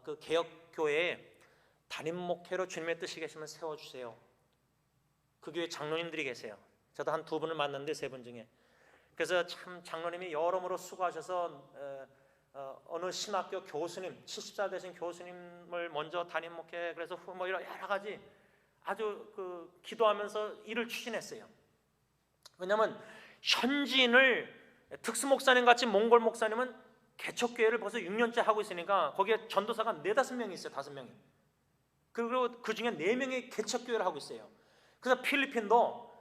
그 개혁교회에 담임 목회로 주님의 뜻이 계시면 세워주세요. 그 교회 장로님들이 계세요. 저도 한 두 분을 만났는데 세 분 중에 그래서 참 장로님이 여러모로 수고하셔서 어느 신학교 교수님, 70살 되신 교수님을 먼저 담임 목회, 그래서 뭐 여러 가지 아주 기도하면서 일을 추진했어요. 왜냐하면 현지인을 특수 목사님 같이 몽골 목사님은 개척교회를 벌써 6년째 하고 있으니까 거기에 전도사가 4-5명이 있어요. 5명이. 그리고 그 중에 4명이 개척교회를 하고 있어요. 그래서 필리핀도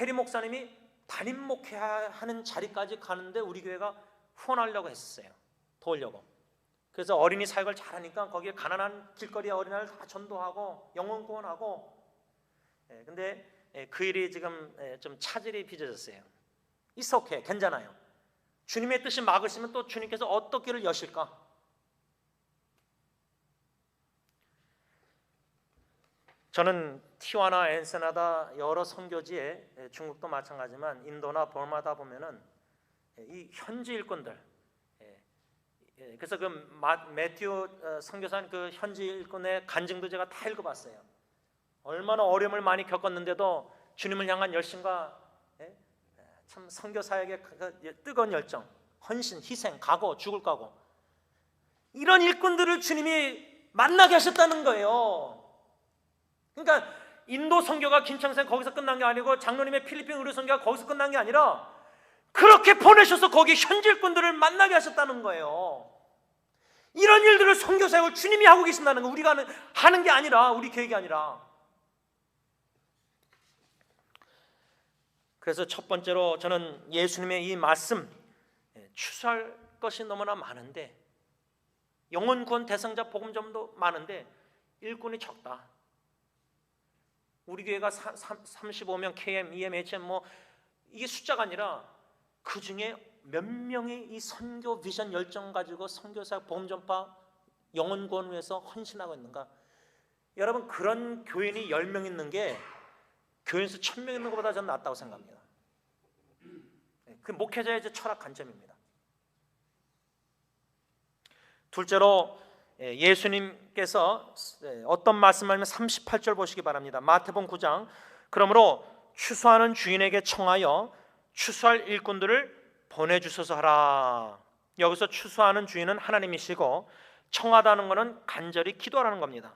해리 목사님이 담임 목회하는 자리까지 가는데 우리 교회가 후원하려고 했었어요. 도우려고. 그래서 어린이 사역을 잘하니까 거기에 가난한 길거리 어린아이를 다 전도하고 영혼 구원하고. 근데 그 일이 지금 좀 차질이 빚어졌어요. It's okay, 괜찮아요. 주님의 뜻이 막으시면 또 주님께서 어떻게 길을 여실까? 저는 티와나, 엔세나다 여러 선교지에, 중국도 마찬가지지만 인도나 버마다 보면은 이 현지 일꾼들, 그래서 그 매튜 선교사님 그 현지 일꾼의 간증도 제가 다 읽어봤어요. 얼마나 어려움을 많이 겪었는데도 주님을 향한 열심과 참 선교 사역의 뜨거운 열정, 헌신, 희생, 각오, 죽을 각오, 이런 일꾼들을 주님이 만나게 하셨다는 거예요. 그러니까 인도 선교가 김창생 거기서 끝난 게 아니고 장로님의 필리핀 의료 선교가 거기서 끝난 게 아니라 그렇게 보내셔서 거기 현지 일꾼들을 만나게 하셨다는 거예요. 이런 일들을 선교 사역을 주님이 하고 계신다는 거, 우리가 하는 게 아니라, 우리 계획이 아니라. 그래서 첫 번째로 저는 예수님의 이 말씀, 추수할 것이 너무나 많은데, 영혼 구원 대상자 복음점도 많은데 일꾼이 적다. 우리 교회가 35명 KM, EM, HM 뭐 이게 숫자가 아니라 그 중에 몇 명이 이 선교 비전 열정 가지고 선교사 복음 전파 영혼 구원 위해서 헌신하고 있는가? 여러분, 그런 교인이 10명 있는 게 교인수 1000명 있는 것보다 저는 낫다고 생각합니다. 그 목회자의 철학 관점입니다. 둘째로 예수님께서 어떤 말씀을 하면 38절 보시기 바랍니다. 마태복음 9장. 그러므로 추수하는 주인에게 청하여 추수할 일꾼들을 보내주소서 하라. 여기서 추수하는 주인은 하나님이시고 청하다는 것은 간절히 기도하라는 겁니다.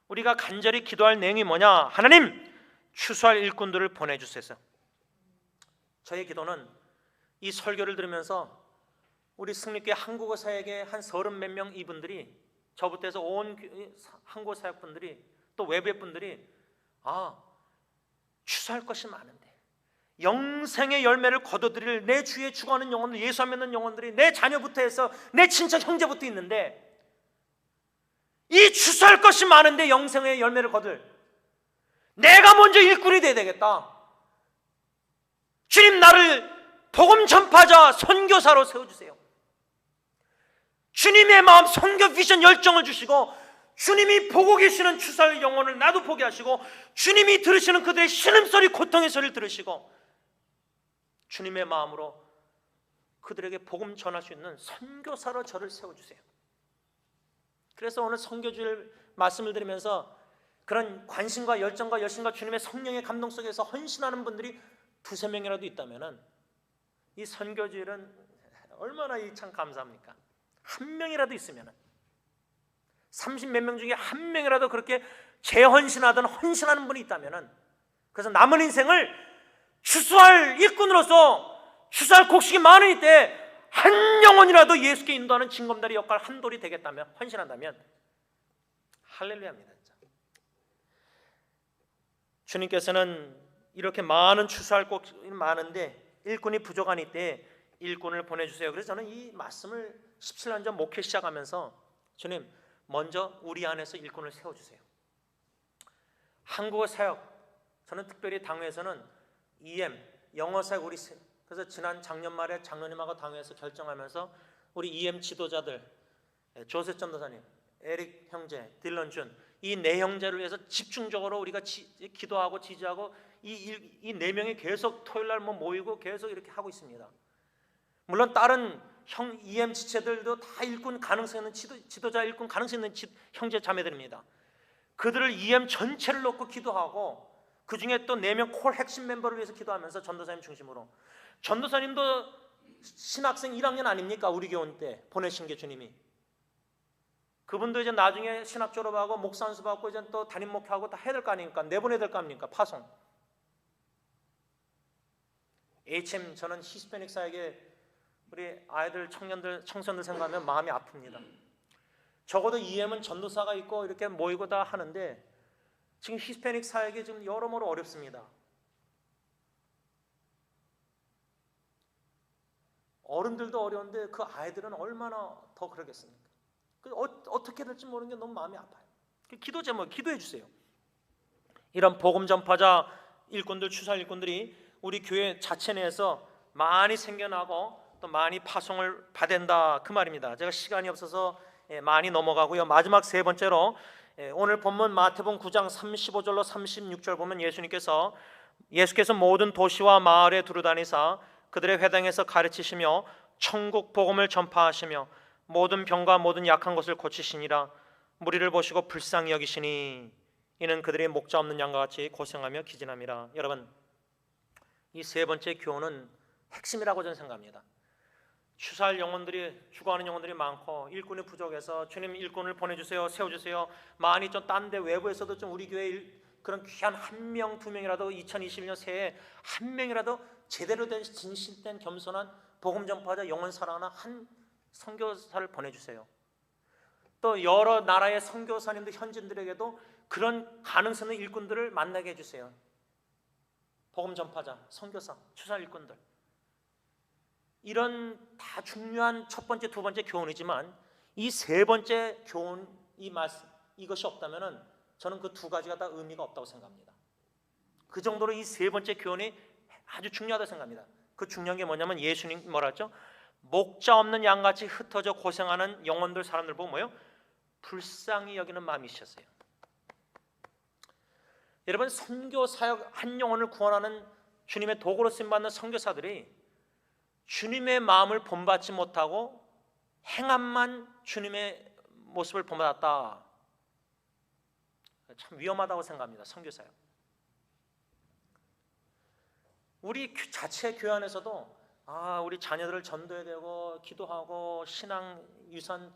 우리가 간절히 기도할 내용이 뭐냐? 하나님, 추수할 일꾼들을 보내주세요. 저의 기도는 이 설교를 들으면서 우리 승리교회 한국어 사역의 한 30몇 명 이분들이, 저부터 해서 온 한국어 사역분들이, 또 외부의 분들이 추수할 것이 많은데 영생의 열매를 거둬들일 내 주위에 죽어가는 영혼들, 예수 안 믿는 영혼들이 내 자녀부터 해서 내 친척 형제부터 있는데, 이 추수할 것이 많은데 영생의 열매를 거둘 내가 먼저 일꾼이 돼야 되겠다. 주님, 나를 복음 전파자, 선교사로 세워주세요. 주님의 마음, 선교 비전 열정을 주시고, 주님이 보고 계시는 추수할 영혼을 나도 보게 하시고, 주님이 들으시는 그들의 신음소리, 고통의 소리를 들으시고, 주님의 마음으로 그들에게 복음 전할 수 있는 선교사로 저를 세워주세요. 그래서 오늘 선교주일 말씀을 드리면서 그런 관심과 열정과 열심과 주님의 성령의 감동 속에서 헌신하는 분들이 2-3명이라도 있다면 이 선교주일은 얼마나 참 감사합니까? 한 명이라도 있으면, 30몇 명 중에 한 명이라도 그렇게 재헌신하든 헌신하는 분이 있다면, 그래서 남은 인생을 추수할 일꾼으로서 추수할 곡식이 많으니 때 한 영혼이라도 예수께 인도하는 징검다리 역할 한 돌이 되겠다면, 헌신한다면 할렐루야입니다. 진짜. 주님께서는 이렇게 많은 추수할 곡식이 많은데 일꾼이 부족하니 때 일꾼을 보내주세요. 그래서 저는 이 말씀을 17년 전 목회 시작하면서, 주님, 먼저 우리 안에서 일꾼을 세워주세요. 한국어 사역, 저는 특별히 당회에서는 EM, 영어 사역, 그래서 지난 작년 말에 장로님하고 당회에서 결정하면서 우리 EM 지도자들, 조셉 전도사님, 에릭 형제, 딜런 준, 이 네 형제를 위해서 집중적으로 우리가 기도하고 지지하고 이 네 명이 계속 토요일날 모이고 계속 이렇게 하고 있습니다. 물론 다른 EM 지체들도 다 일꾼 가능성 있는 지도자 일꾼 가능성 있는 형제 자매들입니다. 그들을 EM 전체를 놓고 기도하고 그 중에 또 4명 콜 핵심 멤버를 위해서 기도하면서 전도사님 중심으로 전도사님도 신학생 1학년 아닙니까? 우리 교원 때 보내신 게 주님이. 그분도 이제 나중에 신학 졸업하고 목사 안수 받고 이제 또 담임 목회하고 다 해야 될 거 아닙니까? 내보내야 될 거 아닙니까? 파송. HM, 저는 히스패닉 사역에 우리 아이들, 청년들, 청소년들 생각하면 마음이 아픕니다. 적어도 EM은 전도사가 있고 이렇게 모이고 다 하는데 지금 히스패닉 사역이 지금 여러모로 어렵습니다. 어른들도 어려운데 그 아이들은 얼마나 더 그러겠습니까? 어떻게 될지 모르는 게 너무 마음이 아파요. 기도 제목 기도해 주세요. 이런 복음 전파자 일꾼들, 추수할 일꾼들이 우리 교회 자체 내에서 많이 생겨나고 또 많이 파송을 받는다 그 말입니다. 제가 시간이 없어서 많이 넘어가고요. 마지막 세 번째로 오늘 본문 마태복음 9장 35절로 36절 보면 예수께서 모든 도시와 마을에 두루다니사 그들의 회당에서 가르치시며 천국 복음을 전파하시며 모든 병과 모든 약한 것을 고치시니라. 무리를 보시고 불쌍히 여기시니 이는 그들의 목자 없는 양과 같이 고생하며 기진함이라. 여러분, 이 세 번째 교훈은 핵심이라고 저는 생각합니다. 추수할 영혼들이, 죽어가는 영혼들이 많고 일꾼이 부족해서 주님 일꾼을 보내주세요, 세워주세요. 많이 좀 딴 데 외부에서도 좀 우리 교회 그런 귀한 한 명, 두 명이라도 2021년 새해 한 명이라도 제대로 된 진실된 겸손한 복음 전파자, 영혼 사랑하는 한 선교사를 보내주세요. 또 여러 나라의 선교사님들, 현지인들에게도 그런 가능성 있는 일꾼들을 만나게 해주세요. 복음 전파자, 선교사, 추수할 일꾼들. 이런 다 중요한 첫 번째, 두 번째 교훈이지만 이 세 번째 교훈, 이것이 없다면은 저는 그 두 가지가 다 의미가 없다고 생각합니다. 그 정도로 이 세 번째 교훈이 아주 중요하다고 생각합니다. 그 중요한 게 뭐냐면 예수님 뭐라 했죠? 목자 없는 양같이 흩어져 고생하는 영혼들, 사람들 보고 뭐예요? 불쌍히 여기는 마음이셨어요. 여러분, 선교 사역 한 영혼을 구원하는 주님의 도구로 쓰임받는 선교사들이 주님의 마음을 본받지 못하고 행함만 주님의 모습을 본받았다. 참 위험하다고 생각합니다. 선교사역. 우리 자체 교회 안에서도 우리 자녀들을 전도해야 되고 기도하고 신앙 유산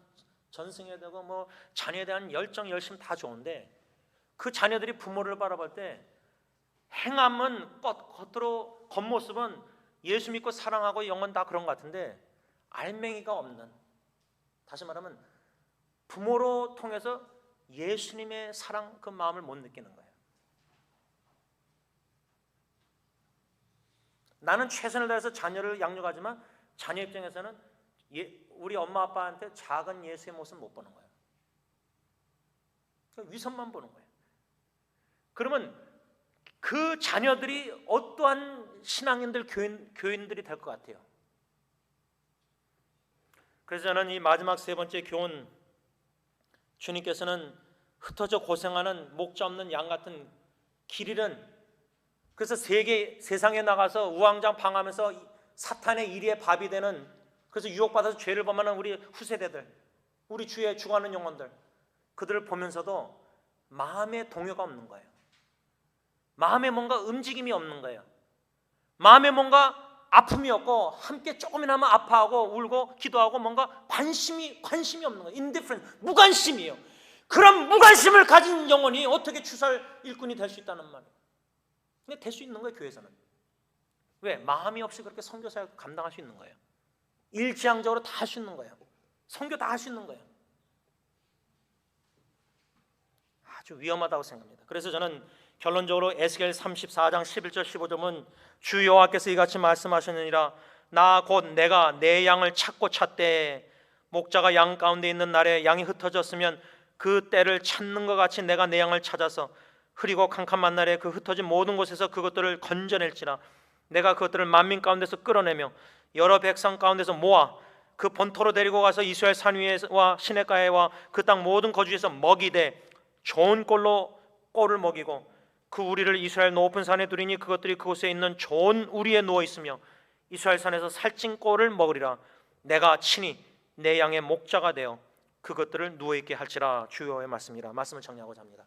전승해야 되고 뭐 자녀에 대한 열정, 열심 다 좋은데 그 자녀들이 부모를 바라볼 때 행함은 겉으로 겉모습은 예수 믿고 사랑하고 영혼 다 그런 것 같은데 알맹이가 없는, 다시 말하면 부모로 통해서 예수님의 사랑 그 마음을 못 느끼는 거예요. 나는 최선을 다해서 자녀를 양육하지만 자녀 입장에서는 우리 엄마 아빠한테 작은 예수의 모습 못 보는 거예요. 위선만 보는 거예요. 그러면 그 자녀들이 어떠한 신앙인들, 교인들이 될 것 같아요. 그래서 저는 이 마지막 세 번째 교훈, 주님께서는 흩어져 고생하는 목자 없는 양 같은 길 잃은, 그래서 세상에 나가서 우왕좌왕하면서 사탄의 이리의 밥이 되는, 그래서 유혹받아서 죄를 범하는 우리 후세대들, 우리 주위에 죽어가는 영혼들, 그들을 보면서도 마음에 동요가 없는 거예요. 마음에 뭔가 움직임이 없는 거예요. 마음에 뭔가 아픔이 없고 함께 조금이나마 아파하고 울고 기도하고 뭔가 관심이 없는 거예요. indifferent, 무관심이에요. 그런 무관심을 가진 영혼이 어떻게 추수할 일꾼이 될 수 있다는 말이에요. 근데 될 수 있는 거예요, 교회에서는. 왜? 마음이 없이 그렇게 선교사역 감당할 수 있는 거예요. 일지향적으로 다 할 수 있는 거예요. 선교 다 할 수 있는 거예요. 아주 위험하다고 생각합니다. 그래서 저는 결론적으로 에스겔 34장 11절 15절은 주 여호와께서 이같이 말씀하셨느니라. 나 곧 내가 내 양을 찾고 찾되 목자가 양 가운데 있는 날에 양이 흩어졌으면 그 때를 찾는 것 같이 내가 내 양을 찾아서 흐리고 캄캄한 날에 그 흩어진 모든 곳에서 그것들을 건져낼지라. 내가 그것들을 만민 가운데서 끌어내며 여러 백성 가운데서 모아 그 본토로 데리고 가서 이스라엘 산 위에와 시내가에와 그 땅 모든 거주에서 먹이되 좋은 꼴을 먹이고 그 우리를 이스라엘 높은 산에 두리니 그것들이 그곳에 있는 좋은 우리에 누워 있으며 이스라엘 산에서 살찐 꼴을 먹으리라. 내가 친히 내 양의 목자가 되어 그것들을 누워있게 할지라. 주여의 말씀이라. 말씀을 정리하고자 합니다.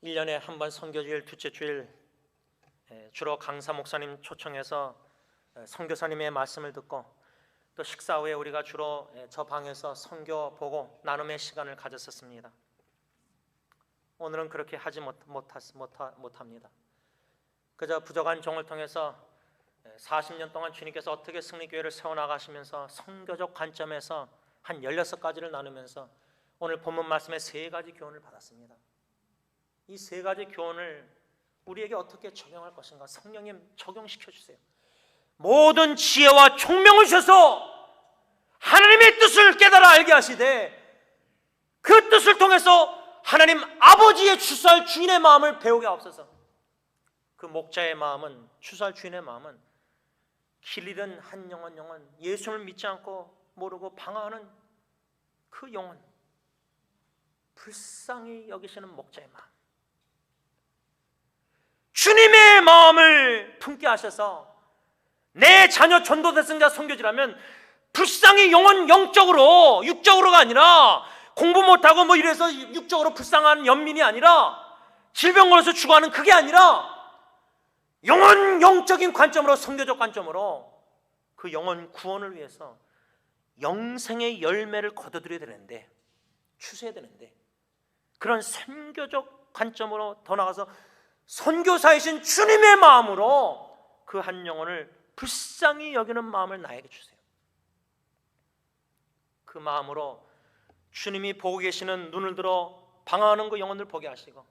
1년에 한 번 선교주일, 둘째 주일 주로 강사 목사님 초청해서 선교사님의 말씀을 듣고 또 식사 후에 우리가 주로 저 방에서 선교 보고 나눔의 시간을 가졌었습니다. 오늘은 그렇게 하지 못합니다. 그저 부족한 종을 통해서 40년 동안 주님께서 어떻게 승리교회를 세워나가시면서 선교적 관점에서 한 16가지를 나누면서 오늘 본문 말씀에 3가지 교훈을 받았습니다. 이 3가지 교훈을 우리에게 어떻게 적용할 것인가 성령님 적용시켜 주세요. 모든 지혜와 총명을 주셔서 하나님의 뜻을 깨달아 알게 하시되 그 뜻을 통해서 하나님 아버지의 추수할 주인의 마음을 배우게 하옵소서. 그 목자의 마음은, 추수할 주인의 마음은 길 잃은 한 영혼 예수를 믿지 않고 모르고 방황하는 그 영혼, 불쌍히 여기시는 목자의 마음, 주님의 마음을 품게 하셔서 내 자녀 전도대상자 선교지라면 불쌍히 영혼 영적으로 육적으로가 아니라 공부 못하고 뭐 이래서 육적으로 불쌍한 연민이 아니라 질병 걸려서 죽어가는 그게 아니라 영혼 영적인 관점으로, 선교적 관점으로 그 영혼 구원을 위해서 영생의 열매를 거둬들여야 되는데, 추수해야 되는데, 그런 선교적 관점으로 더 나아가서 선교사이신 주님의 마음으로 그 한 영혼을 불쌍히 여기는 마음을 나에게 주세요. 그 마음으로 주님이 보고 계시는 눈을 들어 방황하는 그 영혼들 보게 하시고,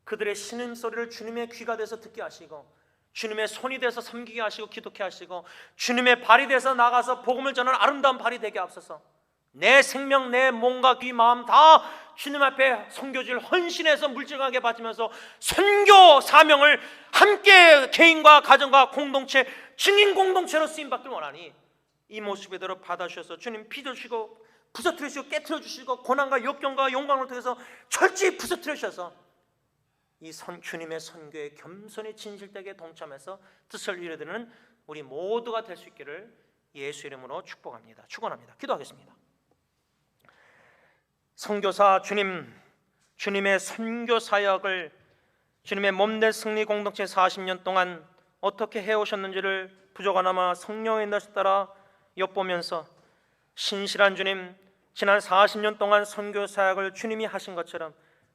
그들의 신음소리를 주님의 귀가 돼서 듣게 하시고, 주님의 손이 돼서 섬기게 하시고 기도케 하시고, 주님의 발이 돼서 나가서 복음을 전하는 아름다운 발이 되게 하옵소서. 내 생명, 내 몸과 귀, 마음 다 주님 앞에 선교지를 헌신해서 물질하게 바치면서 선교 사명을 함께 개인과 가정과 공동체, 증인 공동체로 쓰임받길 원하니 이 모습대로 받아주셔서 주님 빚어주시고 부서뜨려 주시고 깨트려 주시고 고난과 역경과 영광을 통해서 철저히 부서뜨려 주셔서 이 주님의 선교에 겸손히 진실되게 동참해서 뜻을 이루는 우리 모두가 될 수 있기를 예수 이름으로 축복합니다. 축원합니다. 기도하겠습니다. 선교사 주님의 선교 사역을 주님의 몸된 승리 공동체 40년 동안 어떻게 해오셨는지를 부족하나마 성령의 인도에 따라 엿보면서 신실한 주님, 지난 40년 동안 선교 사역을 주님이 하신 것처럼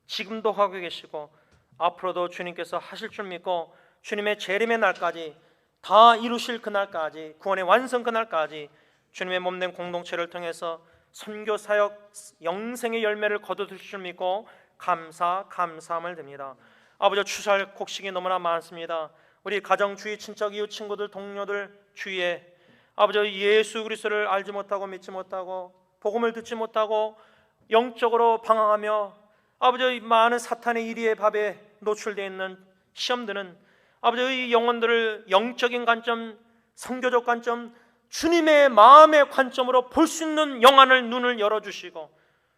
지금도 하고 계시고 앞으로도 주님께서 하실 줄 믿고 주님의 재림의 날까지 다 이루실 그날까지, 구원의 완성 그날까지 주님의 몸된 공동체를 통해서 선교 사역 영생의 열매를 거두실 줄 믿고 감사함을 드립니다. 아버지, 추수할 곡식이 너무나 많습니다. 우리 가정 주위, 친척, 이웃, 친구들, 동료들 주위에 아버지 예수 그리스도를 알지 못하고 믿지 못하고 복음을 듣지 못하고 영적으로 방황하며 아버지 많은 사탄의 이리의 밥에 노출되어 있는 시험들은 아버지 이 영혼들을 영적인 관점, 선교적 관점, 주님의 마음의 관점으로 볼 수 있는 영안을 눈을 열어주시고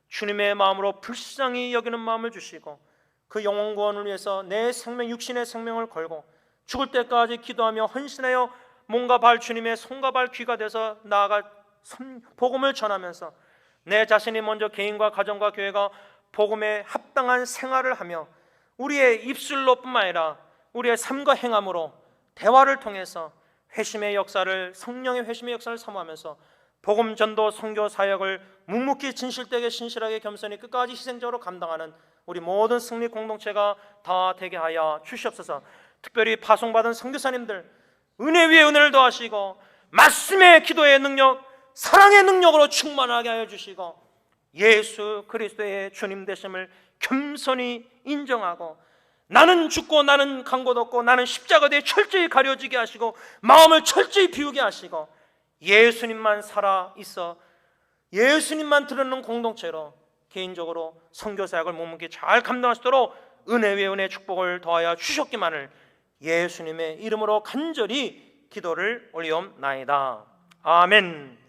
주님의 마음으로 불쌍히 여기는 마음을 주시고 그 영혼 구원을 위해서 내 생명, 육신의 생명을 걸고 죽을 때까지 기도하며 헌신하여 몸과 발, 주님의 손과 발, 귀가 돼서 나아가 복음을 전하면서 내 자신이 먼저 개인과 가정과 교회가 복음에 합당한 생활을 하며 우리의 입술로뿐만 아니라 우리의 삶과 행함으로 대화를 통해서 회심의 역사를, 성령의 회심의 역사를 사모하면서 복음 전도 선교 사역을 묵묵히 진실되게 신실하게 겸손히 끝까지 희생적으로 감당하는 우리 모든 승리 공동체가 다 되게 하여 주시옵소서. 특별히 파송받은 선교사님들 은혜 위에 은혜를 더하시고 말씀의 기도의 능력, 사랑의 능력으로 충만하게 하여 주시고 예수 그리스도의 주님 되심을 겸손히 인정하고 나는 죽고 나는 간 곳 없고 나는 십자가에 철저히 가려지게 하시고 마음을 철저히 비우게 하시고 예수님만 살아 있어 예수님만 드러내는 공동체로 개인적으로 선교 사역을 묵묵히 잘 감당하시도록 은혜 위에 은혜 축복을 더하여 주셨기만을 예수님의 이름으로 간절히 기도를 올리옵나이다. 아멘.